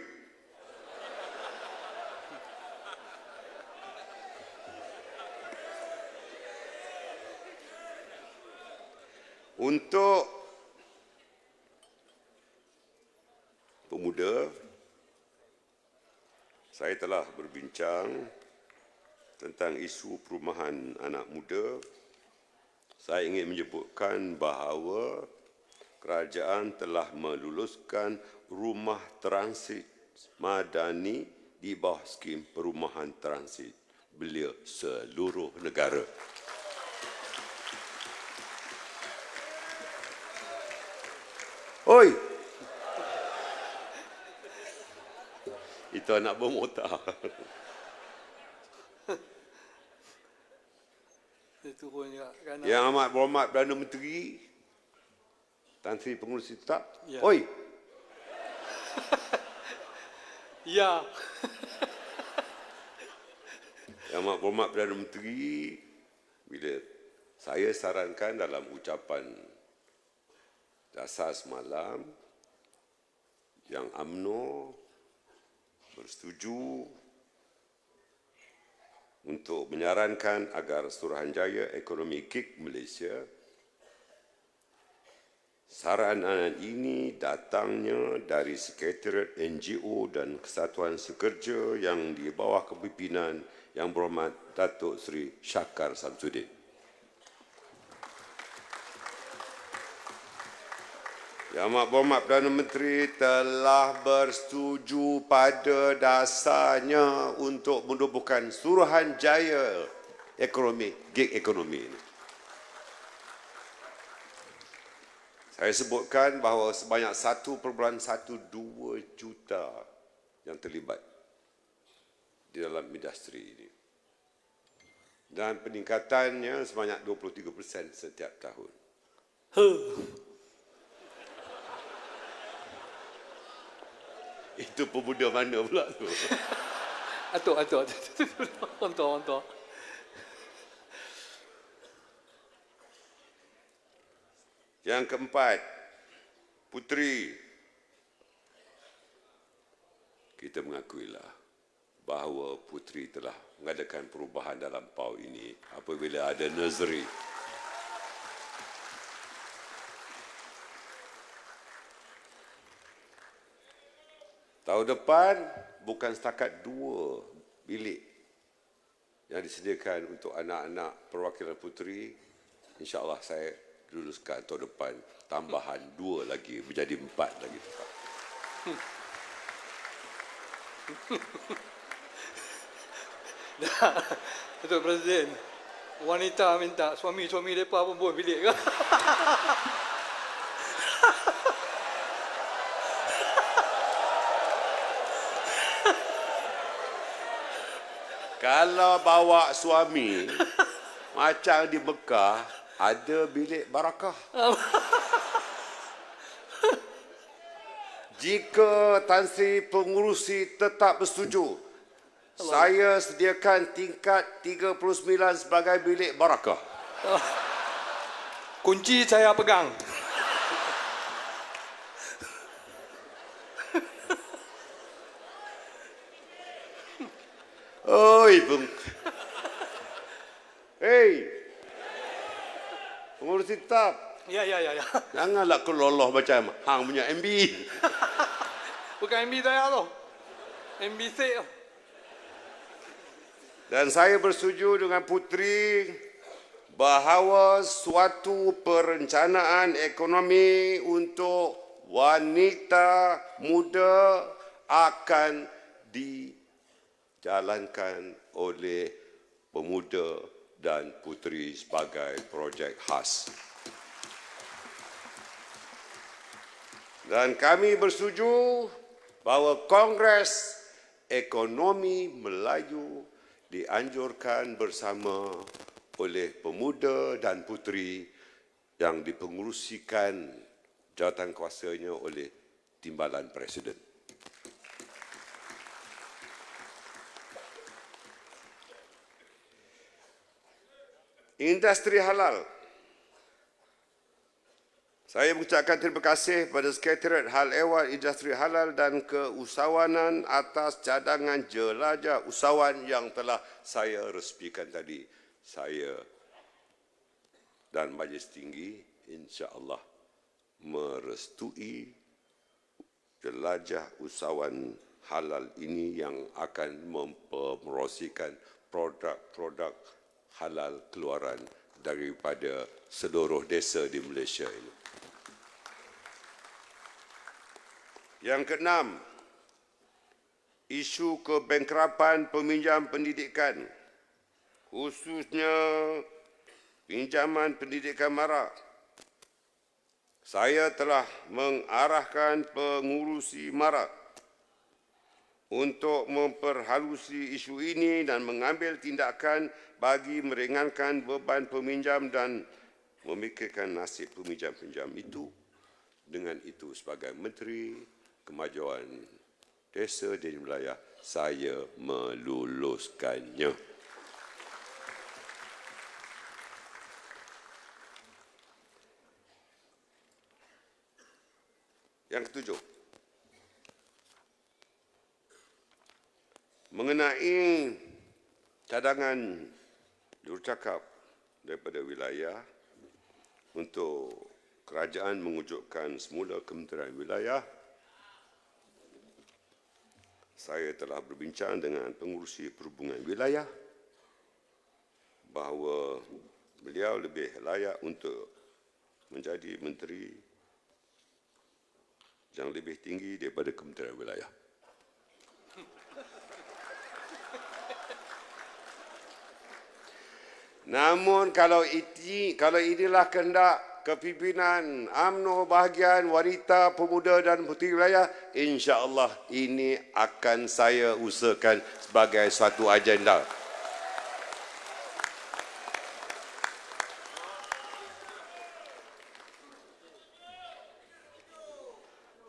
Untuk pemuda, saya telah berbincang tentang isu perumahan anak muda. Saya ingin menyebutkan bahawa kerajaan telah meluluskan rumah transit madani di bawah skim perumahan transit belia seluruh negara. Oi! Itu anak bermotor. Dia turun juga. Yang Amat Berhormat Perdana Menteri Tan Sri Pengurusi Tetap. Ya. Oi, Ya. Yang Amat Berhormat Perdana Menteri, bila saya sarankan dalam ucapan dasar semalam, yang UMNO bersetuju untuk menyarankan agar Suruhanjaya Ekonomi GIG Malaysia, saranan ini datangnya dari Sekretariat NGO dan Kesatuan Sekerja yang di bawah kepimpinan Yang Berhormat Datuk Seri Shakar Samsudin. Yang Amat Berhormat Perdana Menteri telah bersetuju pada dasarnya untuk menubuhkan Suruhanjaya Ekonomi, GIG Ekonomi ini. Saya sebutkan bahawa sebanyak 1.12 juta yang terlibat di dalam industri ini. Dan peningkatannya sebanyak 23% setiap tahun. Itu pemuda mana pula tu? Atuk. Onto. Yang keempat, Puteri. Kita mengakuilah bahawa Puteri telah mengadakan perubahan dalam PAU ini apabila ada nursery. Tahun depan bukan setakat 2 bilik yang disediakan untuk anak-anak perwakilan Puteri. InsyaAllah saya luluskan tahun depan tambahan 2 lagi menjadi 4 lagi tempat. Datuk Presiden, wanita minta suami-suami mereka pun buat bilik ke? Kalau bawa suami macam di Mekah, ada bilik barakah. Jika Tan Sri Pengurusi Tetap bersetuju, saya sediakan tingkat 39 sebagai bilik barakah. Kunci saya pegang. Oi, Hei, Pengurusi Tetap, Ya. janganlah keloloh macam hang punya MB. Bukan MB saya tu. MBC tu. Dan saya bersetuju dengan Puteri bahawa suatu perencanaan ekonomi untuk wanita muda akan dijalankan oleh pemuda dan puteri sebagai projek khas. Dan kami bersetuju bahawa Kongres Ekonomi Melayu dianjurkan bersama oleh pemuda dan puteri yang dipengerusikan jawatan kuasanya oleh Timbalan Presiden. Industri halal. Saya mengucapkan terima kasih kepada Sekretariat Hal Ehwal Industri Halal dan Keusahawanan atas cadangan jelajah usahawan yang telah saya resmikan tadi. Saya dan Majlis Tinggi insya-Allah merestui jelajah usahawan halal ini yang akan mempromosikan produk-produk halal keluaran daripada seluruh desa di Malaysia ini. Yang keenam, isu kebangkrapan peminjam pendidikan, khususnya pinjaman pendidikan mara. Saya telah mengarahkan pengurusi mara untuk memperhalusi isu ini dan mengambil tindakan bagi meringankan beban peminjam dan memikirkan nasib peminjam-peminjam itu dengan itu sebagai Menteri Kemajuan Desa dan Wilayah, saya meluluskannya. Yang ketujuh, mengenai cadangan jurucakap daripada wilayah untuk kerajaan mewujudkan semula Kementerian Wilayah, saya telah berbincang dengan pengurusi perhubungan wilayah bahawa beliau lebih layak untuk menjadi menteri yang lebih tinggi daripada Kementerian Wilayah. Namun kalau inilah kehendak kepimpinan UMNO bahagian wanita, pemuda dan puteri wilayah, insya-Allah ini akan saya usahakan sebagai suatu agenda.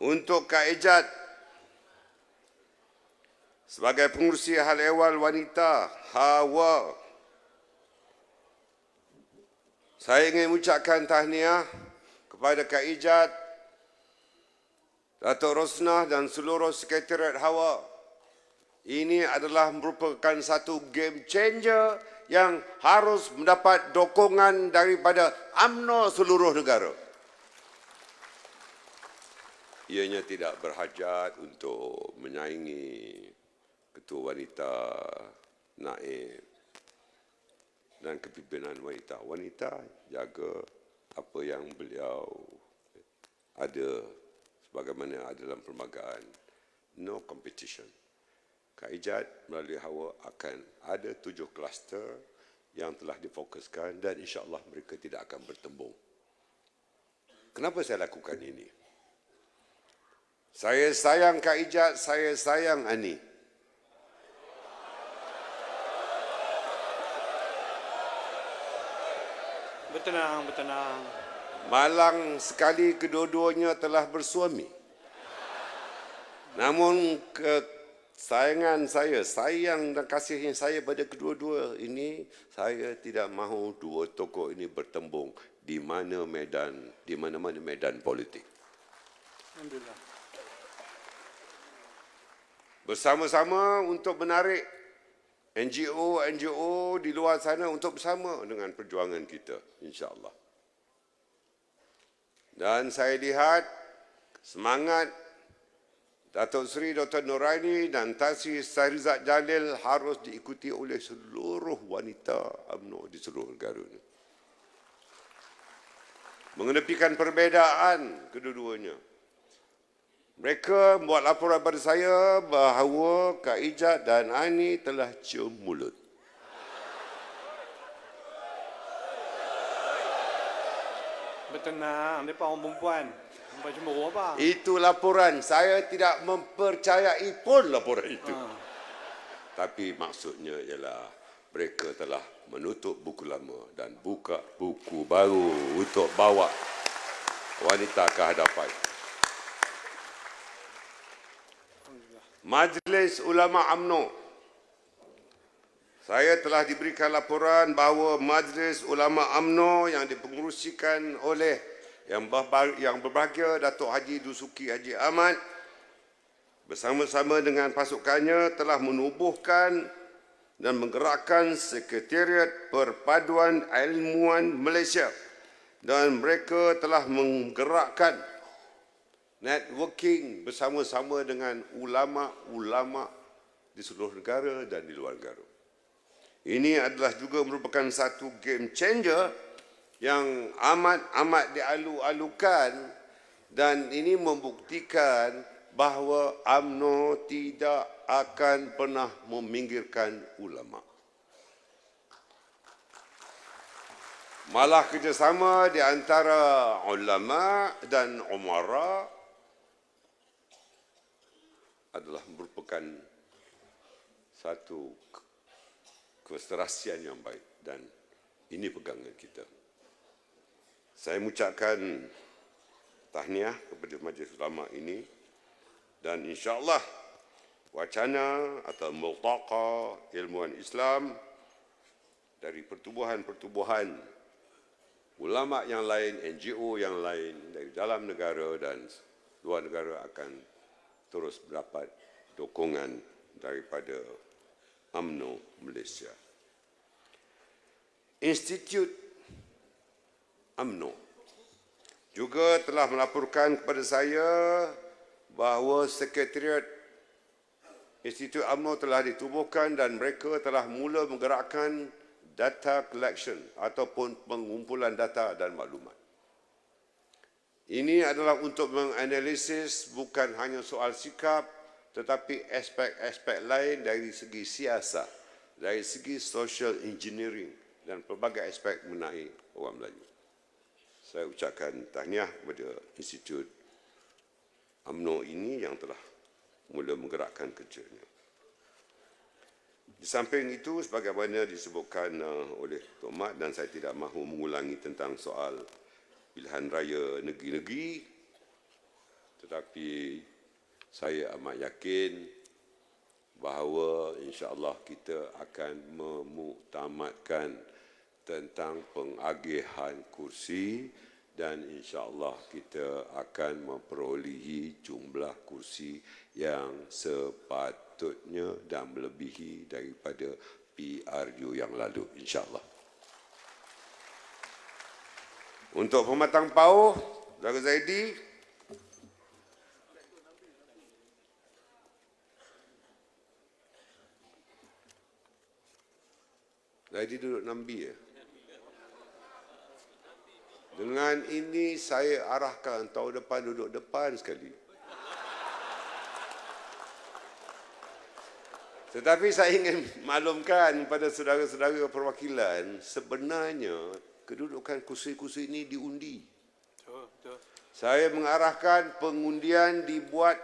Untuk Kak Ejat sebagai pengurusi hal ehwal wanita, Hawa, saya ingin mengucapkan tahniah kepada Kak Ejat, Datuk Rosnah dan seluruh Sekretariat Hawa. Ini adalah merupakan satu game changer yang harus mendapat dukungan daripada UMNO seluruh negara. Ianya tidak berhajat untuk menyaingi Ketua Wanita Naib dan kepimpinan wanita. Wanita jaga apa yang beliau ada sebagaimana ada dalam perlembagaan. No competition. Kak Ejat melalui Hawa akan ada 7 kluster yang telah difokuskan dan insya-Allah mereka tidak akan bertembung. Kenapa saya lakukan ini? Saya sayang Kak Ejat, saya sayang Ani. Bertenang, bertenang. Malang sekali kedua-duanya telah bersuami. Namun kesayangan saya, sayang dan kasihnya saya pada kedua-dua ini, saya tidak mahu dua tokoh ini bertembung di mana-mana medan politik. Alhamdulillah. Bersama-sama untuk menarik NGO di luar sana untuk bersama dengan perjuangan kita, insya-Allah. Dan saya lihat semangat Datuk Seri Dr. Noraini dan Tan Sri Sairizat Jalil harus diikuti oleh seluruh wanita UMNO di seluruh negara ini. Mengenepikan perbezaan kedua-duanya. Mereka membuat laporan kepada saya bahawa Kak Ejat dan Ani telah cium mulut. Bertenang, mereka orang perempuan. Perempuan cemburu apa? Itu laporan. Saya tidak mempercayai pun laporan itu. Tapi maksudnya ialah mereka telah menutup buku lama dan buka buku baru untuk bawa wanita ke hadapan. Majlis Ulama UMNO. Saya telah diberikan laporan bahawa Majlis Ulama UMNO yang dipengerusikan oleh yang berbahagia Datuk Haji Dusuki Haji Ahmad bersama-sama dengan pasukannya telah menubuhkan dan menggerakkan Sekretariat Perpaduan Ilmuwan Malaysia dan mereka telah menggerakkan networking bersama-sama dengan ulama-ulama di seluruh negara dan di luar negara. Ini adalah juga merupakan satu game changer yang amat dialu-alukan dan ini membuktikan bahawa UMNO tidak akan pernah meminggirkan ulama. Malah kerjasama di antara ulama dan umara adalah merupakan satu keserasian yang baik dan ini pegangan kita. Saya mengucapkan tahniah kepada Majlis Ulama ini dan insya-Allah wacana atau multaqa ilmuwan Islam dari pertubuhan-pertubuhan ulama yang lain, NGO yang lain dari dalam negara dan luar negara akan terus mendapat dukungan daripada UMNO Malaysia. Institut UMNO juga telah melaporkan kepada saya bahawa Sekretariat Institut UMNO telah ditubuhkan dan mereka telah mula menggerakkan data collection ataupun pengumpulan data dan maklumat. Ini adalah untuk menganalisis bukan hanya soal sikap tetapi aspek-aspek lain dari segi siasat, dari segi social engineering dan pelbagai aspek mengenai orang Melayu. Saya ucapkan tahniah kepada Institut UMNO ini yang telah mula menggerakkan kerjanya. Di samping itu, sebagaimana disebutkan oleh Tok Mat dan saya tidak mahu mengulangi tentang soal pilihan raya negeri-negeri, tetapi saya amat yakin bahawa insya-Allah kita akan memuktamadkan tentang pengagihan kursi dan insya-Allah kita akan memperolehi jumlah kursi yang sepatutnya dan melebihi daripada PRU yang lalu insya-Allah. Untuk pematang pauh, Saudara Zaidi, Zaidi duduk Nambi ya. Dengan ini saya arahkan tahun depan duduk depan sekali. Tetapi saya ingin maklumkan pada saudara-saudara perwakilan, sebenarnya kedudukan kursi-kursi ini diundi. Betul. Saya mengarahkan pengundian dibuat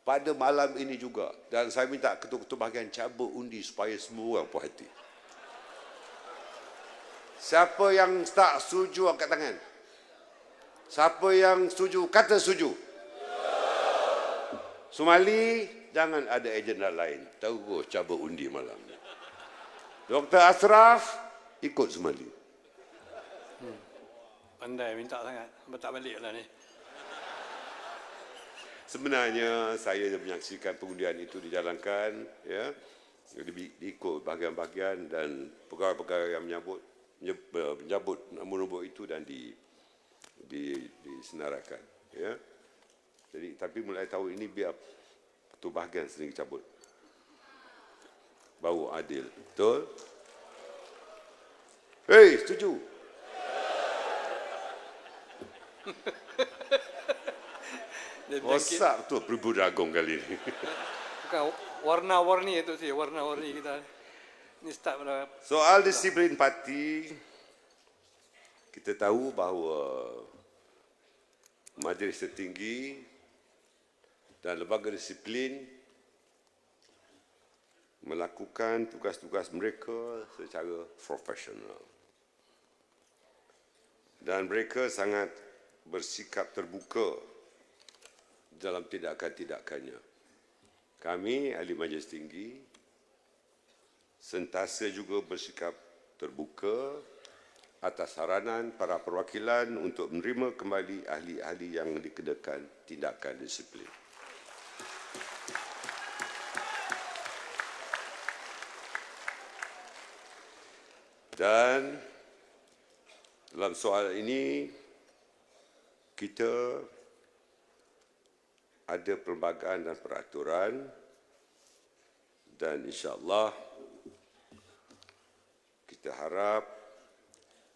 pada malam ini juga. Dan saya minta ketua-ketua bahagian cabut undi supaya semua orang puas hati. Siapa yang tak setuju angkat tangan. Siapa yang setuju kata setuju. Somali jangan ada agenda lain. Terus cabut undi malam. Dr. Ashraf ikut Somali. Pandai minta sangat. Tak balik lah ni. Sebenarnya saya menyaksikan pengundian itu dijalankan, ya, diikut bahagian-bahagian dan perkara-perkara yang menyambut nombor itu dan disenaraikan, ya. Jadi tapi mulai tahun ini biar ketua bahagian sendiri cabut, baru adil, betul? Hei, setuju? Rosak betul Peribu Jagung kali ini. Bukan warna-warni itu sih, warna-warni kita. Ini start pada Soal disiplin parti, kita tahu bahawa majlis tertinggi dan lembaga disiplin melakukan tugas-tugas mereka secara profesional. Dan mereka sangat bersikap terbuka dalam tindakan-tindakannya. Kami, ahli majlis tinggi, sentiasa juga bersikap terbuka atas saranan para perwakilan untuk menerima kembali ahli-ahli yang dikenakan tindakan disiplin. Dan dalam soal ini, kita ada perlembagaan dan peraturan dan insya-Allah kita harap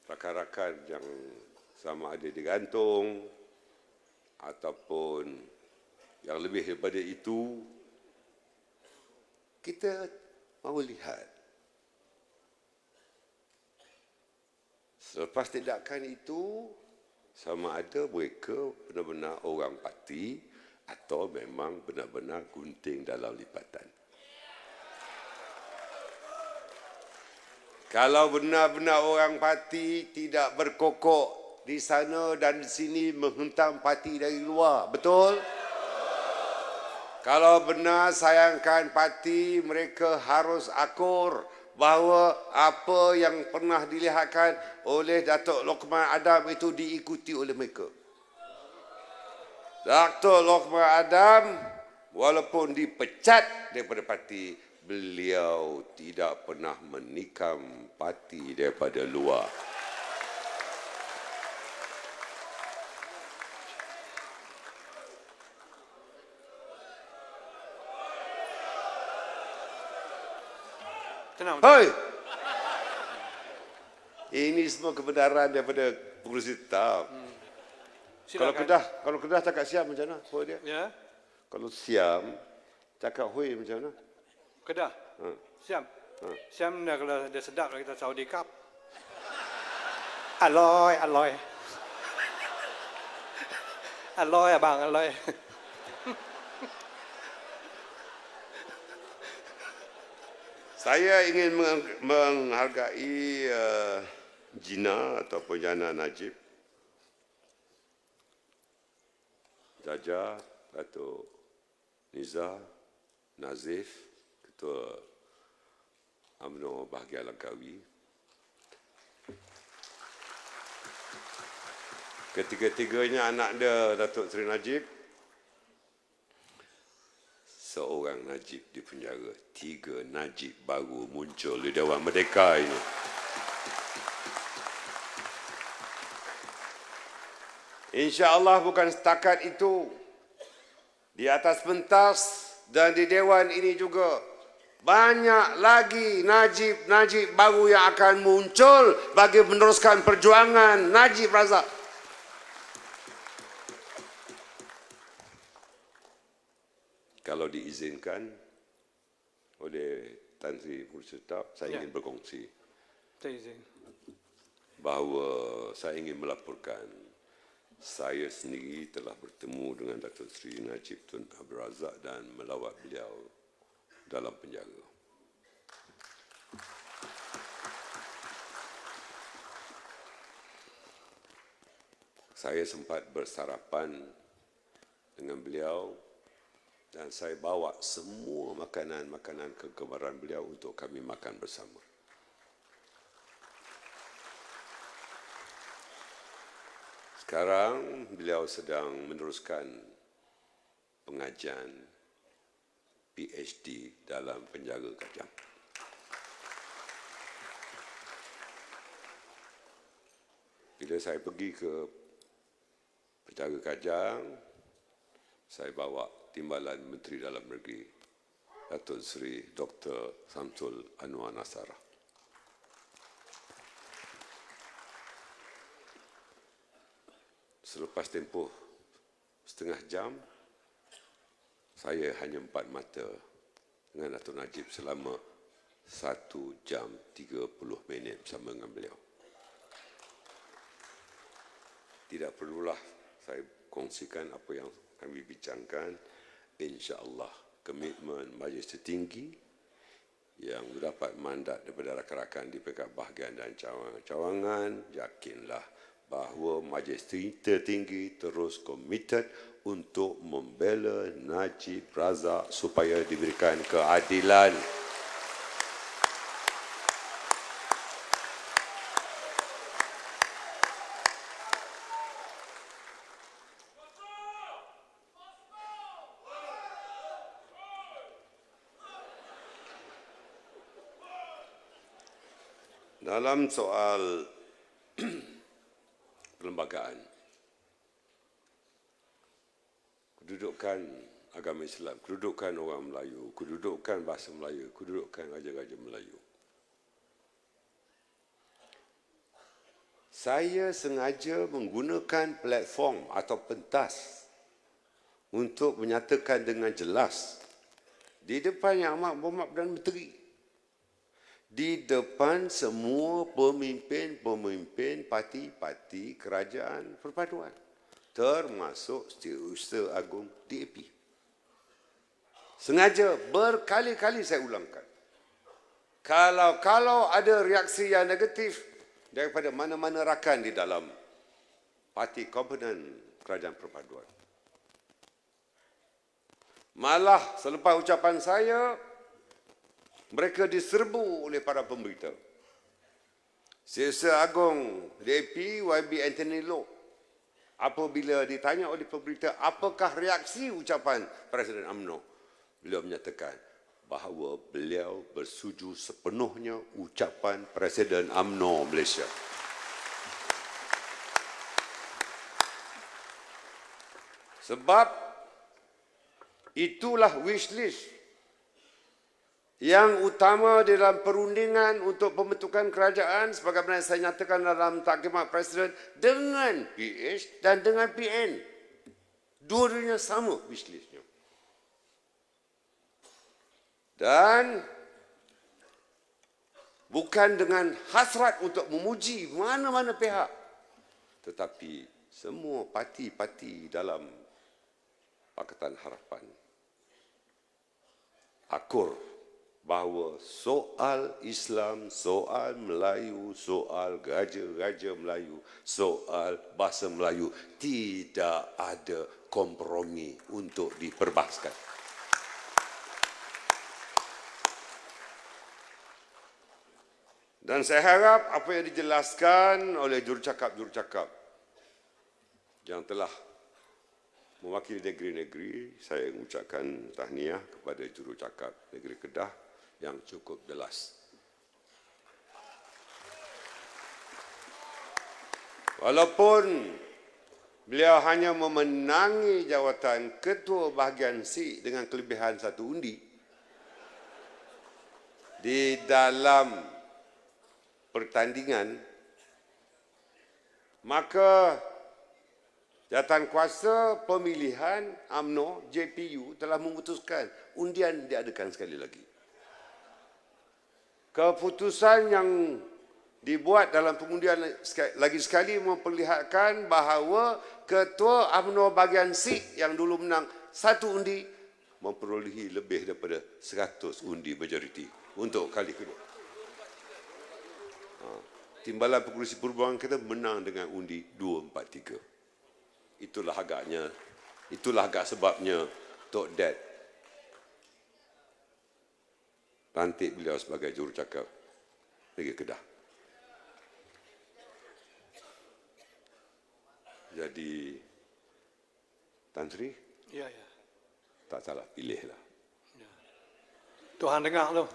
rakan-rakan yang sama ada digantung ataupun yang lebih daripada itu, kita mahu lihat selepas tindakan itu sama ada mereka benar-benar orang parti atau memang benar-benar gunting dalam lipatan. Kalau benar-benar orang parti tidak berkokok di sana dan di sini menghentam parti dari luar. Betul? Kalau benar sayangkan parti, mereka harus akur bahawa apa yang pernah dilihatkan oleh Datuk Lokman Adam itu diikuti oleh mereka. Datuk Lokman Adam walaupun dipecat daripada parti, beliau tidak pernah menikam parti daripada luar. Tenang. Hoi! Ini semua kebenaran daripada pengurusi tetap. Silakan. Kalau Kedah cakap siam macam mana? Hoi dia. Ya. Kalau siam cakap hoi macam mana? Kedah. Siam. Siam dah kalau dia sedap kita Saudi Cup. Aloy, aloy. Aloy abang, aloy. Saya ingin menghargai Jina ataupun Jana Najib, Jaja, Datuk Nizar, Nazif, Ketua UMNO Bahagian Langkawi. Ketiga-tiganya anak dia, Datuk Seri Najib. Seorang Najib di penjara, 3 Najib baru muncul di Dewan Merdeka ini. InsyaAllah bukan setakat itu. Di atas pentas dan di Dewan ini juga banyak lagi Najib baru yang akan muncul bagi meneruskan perjuangan Najib Razak. Kalau diizinkan oleh Tan Sri Pengurusi Tetap, saya ingin berkongsi Saya izin. bahawa saya ingin melaporkan saya sendiri telah bertemu dengan Datuk Seri Najib Tun Abdul Razak dan melawat beliau dalam penjara. Saya sempat bersarapan dengan beliau dan saya bawa semua makanan-makanan kegemaran beliau untuk kami makan bersama. Sekarang beliau sedang meneruskan pengajian PhD dalam penjara Kajang. Bila saya pergi ke penjara Kajang, saya bawa Timbalan Menteri Dalam Negeri Datuk Seri Dr. Samsul Anwar Nasara. Selepas tempoh setengah jam, saya hanya 4 mata dengan Datuk Najib selama 1 jam 30 minit bersama dengan beliau. Tidak perlulah saya kongsikan apa yang kami bincangkan. InsyaAllah komitmen Majlis Tertinggi yang mendapat mandat daripada rakan-rakan di Peringkat Bahagian dan Cawangan, yakinlah bahawa Majlis Tertinggi terus komited untuk membela Najib Razak supaya diberikan keadilan. Dalam soal perlembagaan, kedudukan agama Islam, kedudukan orang Melayu, kedudukan bahasa Melayu, kedudukan raja-raja Melayu. Saya sengaja menggunakan platform atau pentas untuk menyatakan dengan jelas di depan Yang Amat Berhormat Perdana Menteri, di depan semua pemimpin-pemimpin parti-parti kerajaan perpaduan, termasuk Setiausaha Agung DAP. Sengaja berkali-kali saya ulangkan. Kalau ada reaksi yang negatif daripada mana-mana rakan di dalam parti komponen kerajaan perpaduan. Malah selepas ucapan saya, mereka diserbu oleh para pemberita. Setiausaha Agung DAP YB Anthony Loh, apabila ditanya oleh pemberita apakah reaksi ucapan Presiden UMNO, beliau menyatakan bahawa beliau bersetuju sepenuhnya ucapan Presiden UMNO Malaysia. Sebab itulah wish list yang utama dalam perundingan untuk pembentukan kerajaan sebagaimana saya nyatakan dalam taklimat Presiden dengan PH dan dengan PN. Dua-duanya sama wish listnya. Dan bukan dengan hasrat untuk memuji mana-mana pihak, tetapi semua parti-parti dalam Pakatan Harapan akur bahawa soal Islam, soal Melayu, soal raja-raja Melayu, soal bahasa Melayu tidak ada kompromi untuk diperbahaskan. Dan saya harap apa yang dijelaskan oleh jurucakap-jurucakap yang telah mewakili negeri-negeri, saya mengucapkan tahniah kepada jurucakap negeri Kedah yang cukup jelas. Walaupun beliau hanya memenangi jawatan Ketua Bahagian C dengan kelebihan 1 undi, di dalam pertandingan, maka Jawatankuasa Pemilihan UMNO JPU telah memutuskan undian diadakan sekali lagi. Keputusan yang dibuat dalam pengundian lagi sekali memperlihatkan bahawa Ketua UMNO bahagian C yang dulu menang 1 undi memperolehi lebih daripada 100 undi majoriti untuk kali kedua. Timbalan Pengerusi Perubahan kita menang dengan undi 243. Itulah agaknya, itulah agak sebabnya Tok Dad lantik beliau sebagai jurucakap negeri Kedah. Jadi, Tan Sri, Ya. tak salah pilih lah. Ya. Tuhan dengar tu.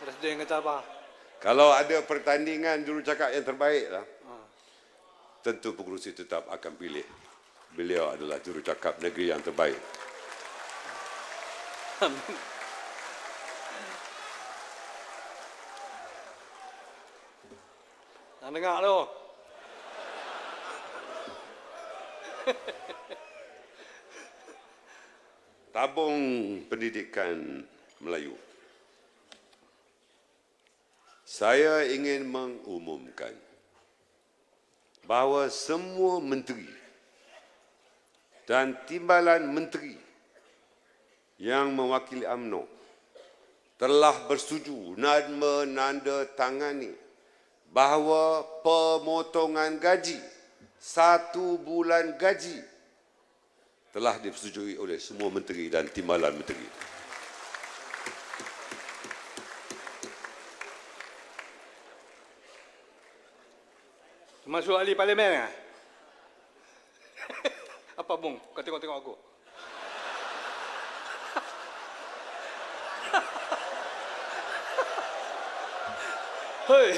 Presiden kata apa? Kalau ada pertandingan jurucakap yang terbaik lah, tentu pengerusi tetap akan pilih beliau adalah jurucakap negeri yang terbaik. Tak dengar tu. Tabung pendidikan Melayu. Saya ingin mengumumkan bahawa semua menteri dan timbalan menteri yang mewakili UMNO telah bersetuju dan menandatangani bahawa pemotongan gaji 1 bulan gaji telah disetujui oleh semua menteri dan timbalan menteri. Masuk ahli parlimen kan? Apa bung? Kau tengok-tengok aku. Hei.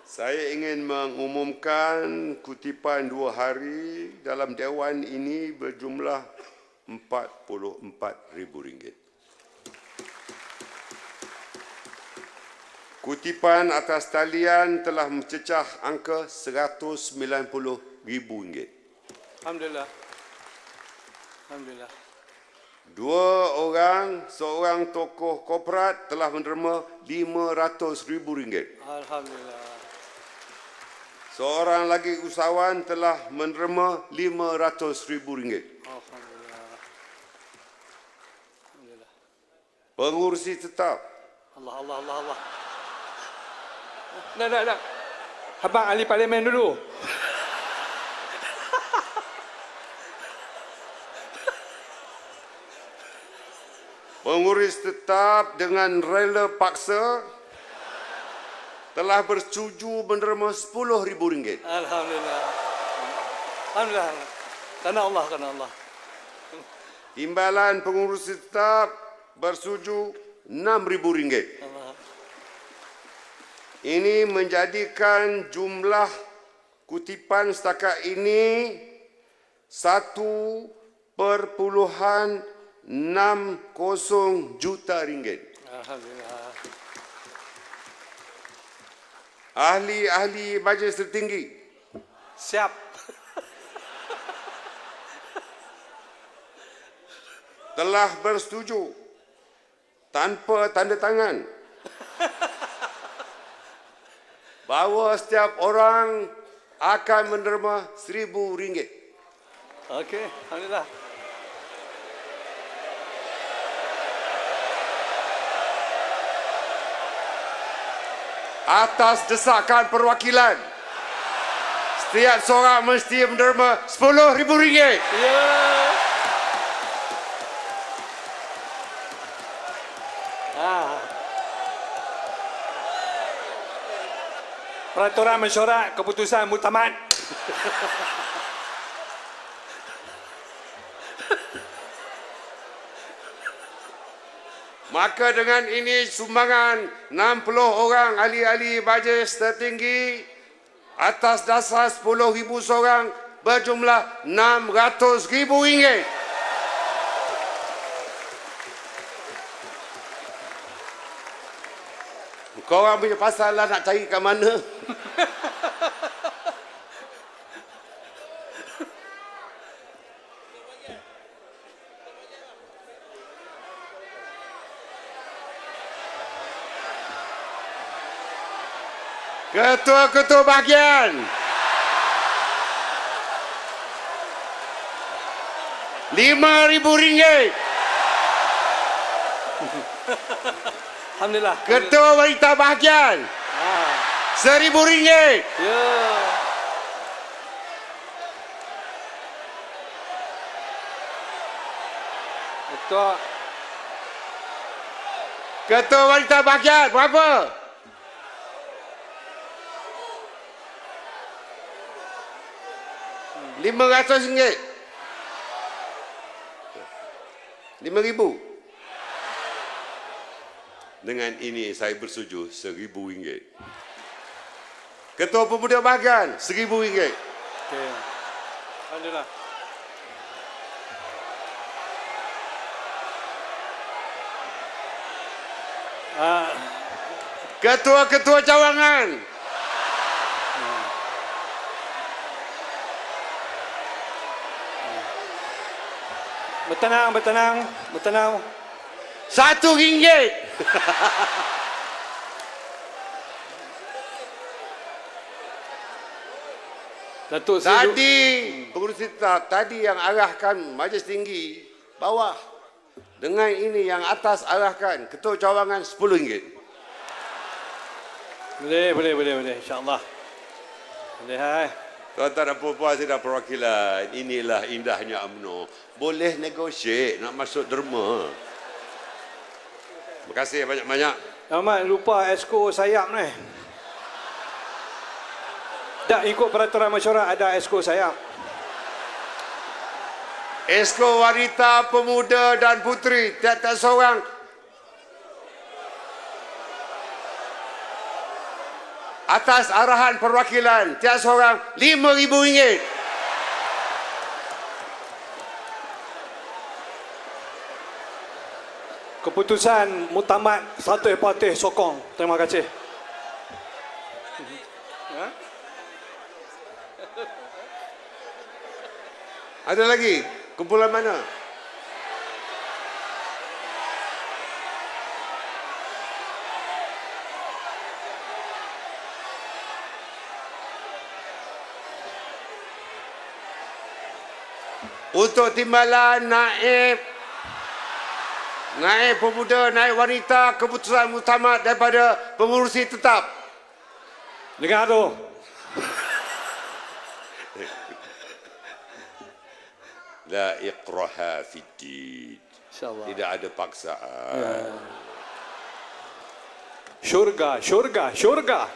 Saya ingin mengumumkan kutipan 2 hari dalam Dewan ini berjumlah RM44,000. Kutipan atas talian telah mencecah angka RM190,000. Alhamdulillah. Alhamdulillah. 2 orang, seorang tokoh korporat telah menerima RM500,000. Alhamdulillah. Seorang lagi usahawan telah menerima RM500,000. Alhamdulillah. Alhamdulillah. Pengurusi tetap Allah, Allah, Allah, Allah. Dah. Abang ahli parlimen dulu. Pengurus tetap dengan rela paksa telah bersetuju menerima RM10,000. Alhamdulillah. Alhamdulillah. Karena Allah. Timbalan pengurus tetap bersetuju RM6,000. Ini menjadikan jumlah kutipan setakat ini 1.60 juta ringgit. Alhamdulillah. Ahli-ahli Majlis Tertinggi Siap. telah bersetuju tanpa tanda tangan bahawa setiap orang akan menerima RM1,000. Okey, alhamdulillah. Atas desakan perwakilan, setiap seorang mesti menerima RM10,000. Ya. Peraturan mesyuarat keputusan muktamad. Maka dengan ini sumbangan 60 orang ahli-ahli Majlis Tertinggi atas dasar RM10,000 seorang berjumlah RM600,000. Kau orang punya pasal lah nak cari kat mana. Ketua-ketua bahagian, RM5,000. Alhamdulillah. Ketua wanita bahagian, RM1,000. Ya. Ketua wanita bahagian berapa? RM500. RM5,000. Dengan ini saya bersetuju RM1,000. Ketua Pemuda Bahagian RM1,000. Okey. Alhamdulillah. Ketua-ketua cawangan Bertenang. RM1. Datuk Seri Tadi pengurus tetap tadi yang arahkan Majlis Tinggi bawah. Dengan ini yang atas arahkan ketua cawangan RM10. Boleh. InsyaAllah. Boleh, hai. Tuan-tuan dan puan-puan sidang perwakilan, inilah indahnya UMNO. Boleh negotiate nak masuk derma. Terima kasih banyak-banyak. Ahmad lupa esko sayap ni. Tak ikut peraturan mesyuarat ada esko sayap. Esko wanita, pemuda dan puteri tiap-tiap seorang atas arahan perwakilan tiap seorang RM5,000. Keputusan muktamad 100 parti sokong. Terima kasih. Ada lagi? Kumpulan mana? Untuk timbalan naib naib pemuda, naib wanita, keputusan muktamad daripada pengurusi tetap. Dengar tu. La iqraha fid din. InsyaAllah. Tidak ada paksaan. Syurga, syurga, syurga.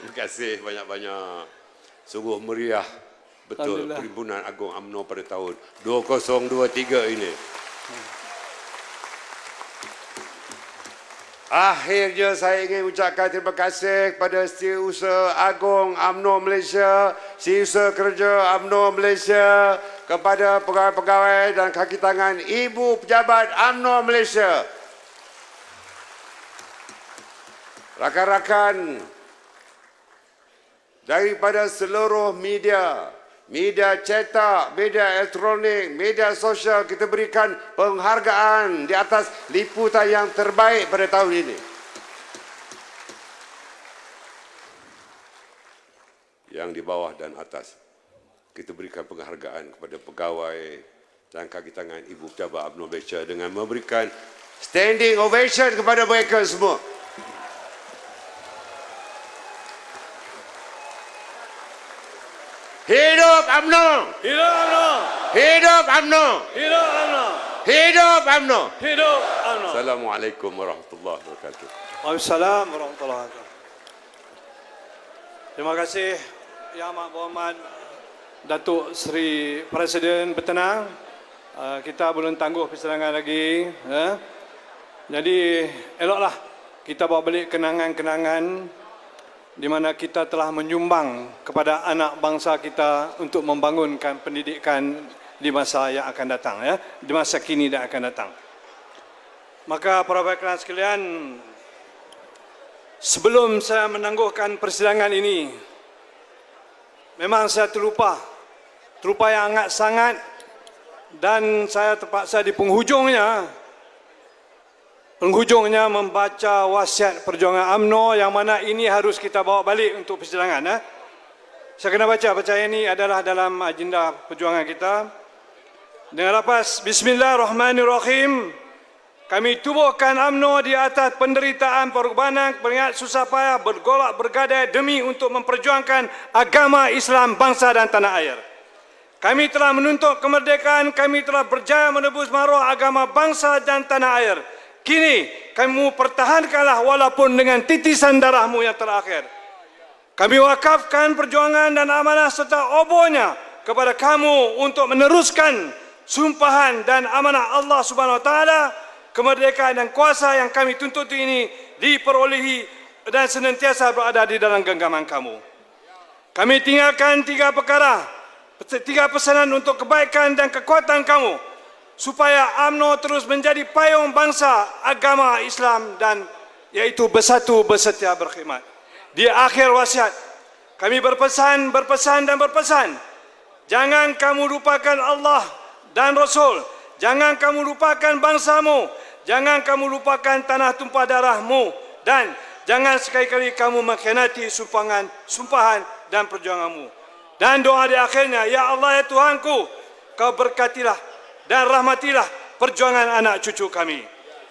Terima kasih banyak-banyak. Sungguh meriah betul Alhamdulillah. Perhimpunan Agung UMNO pada tahun 2023 ini. Akhirnya saya ingin ucapkan terima kasih kepada Setiausaha Agung UMNO Malaysia, Setiausaha Kerja UMNO Malaysia, kepada pegawai-pegawai dan kaki tangan Ibu Pejabat UMNO Malaysia. Rakan-rakan daripada seluruh media, media cetak, media elektronik, media sosial, kita berikan penghargaan di atas liputan yang terbaik pada tahun ini. Yang di bawah dan atas, kita berikan penghargaan kepada pegawai dan kaki tangan Ibu Pejabat UMNO Malaysia dengan memberikan standing ovation kepada mereka semua. Hidup UMNO! Hidup UMNO! Hidup UMNO! Hidup UMNO! Hidup UMNO! Hidup UMNO! Assalamualaikum warahmatullahi wabarakatuh. Waalaikumsalam warahmatullahi wabarakatuh. Terima kasih Yang Amat Berhormat Datuk Seri Presiden bertenang. Kita belum tangguh persidangan lagi. Jadi eloklah kita bawa balik kenangan-kenangan di mana kita telah menyumbang kepada anak bangsa kita untuk membangunkan pendidikan di masa yang akan datang, ya, di masa kini dan akan datang. Maka para baiklah sekalian, sebelum saya menangguhkan persidangan ini, memang saya terlupa yang amat sangat, dan saya terpaksa di penghujungnya membaca wasiat perjuangan UMNO yang mana ini harus kita bawa balik untuk persidangan. Saya kena baca ini adalah dalam agenda perjuangan kita. Dengan lafaz Bismillahirrahmanirrahim, kami tubuhkan UMNO di atas penderitaan, pengorbanan, beringat susah payah, bergolak bergadai demi untuk memperjuangkan agama Islam, bangsa dan tanah air. Kami telah menuntut kemerdekaan, kami telah berjaya menebus maruah agama bangsa dan tanah air. Kini, kamu pertahankanlah walaupun dengan titisan darahmu yang terakhir. Kami wakafkan perjuangan dan amanah serta obornya kepada kamu untuk meneruskan sumpahan dan amanah Allah Subhanahu Wa Taala. Kemerdekaan dan kuasa yang kami tuntut ini diperolehi dan senantiasa berada di dalam genggaman kamu. Kami tinggalkan 3 perkara, 3 pesanan untuk kebaikan dan kekuatan kamu, supaya UMNO terus menjadi payung bangsa, agama Islam dan yaitu bersatu, bersetia, berkhidmat. Di akhir wasiat, kami berpesan, jangan kamu lupakan Allah dan Rasul, jangan kamu lupakan bangsamu, jangan kamu lupakan tanah tumpah darahmu, dan jangan sekali-kali kamu mengkhianati sumpahan dan perjuanganmu. Dan doa di akhirnya, ya Allah ya Tuhanku, kau berkatilah dan rahmatilah perjuangan anak cucu kami.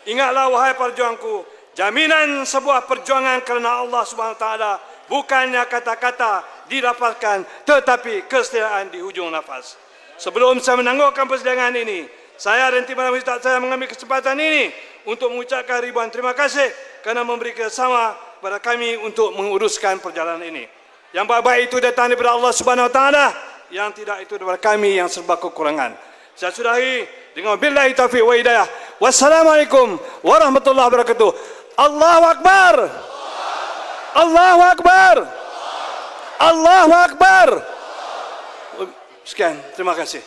Ingatlah wahai perjuangku, jaminan sebuah perjuangan kerana Allah Subhanahu Wa Taala bukannya kata-kata dilafazkan, tetapi kesetiaan di hujung nafas. Sebelum saya menangguhkan persidangan ini, saya dan timbalan Ustaz saya mengambil kesempatan ini untuk mengucapkan ribuan terima kasih kerana memberi kerjasama kepada kami untuk menguruskan perjalanan ini. Yang baik-baik itu datang daripada Allah Subhanahu Wa Taala, yang tidak itu daripada kami yang serba kekurangan. Saya sudahi dengan billahi taufiq wa hidayah. Wassalamualaikum warahmatullahi wabarakatuh. Allahu Akbar. Allahu Akbar. Allahu Akbar. Sekian, terima kasih.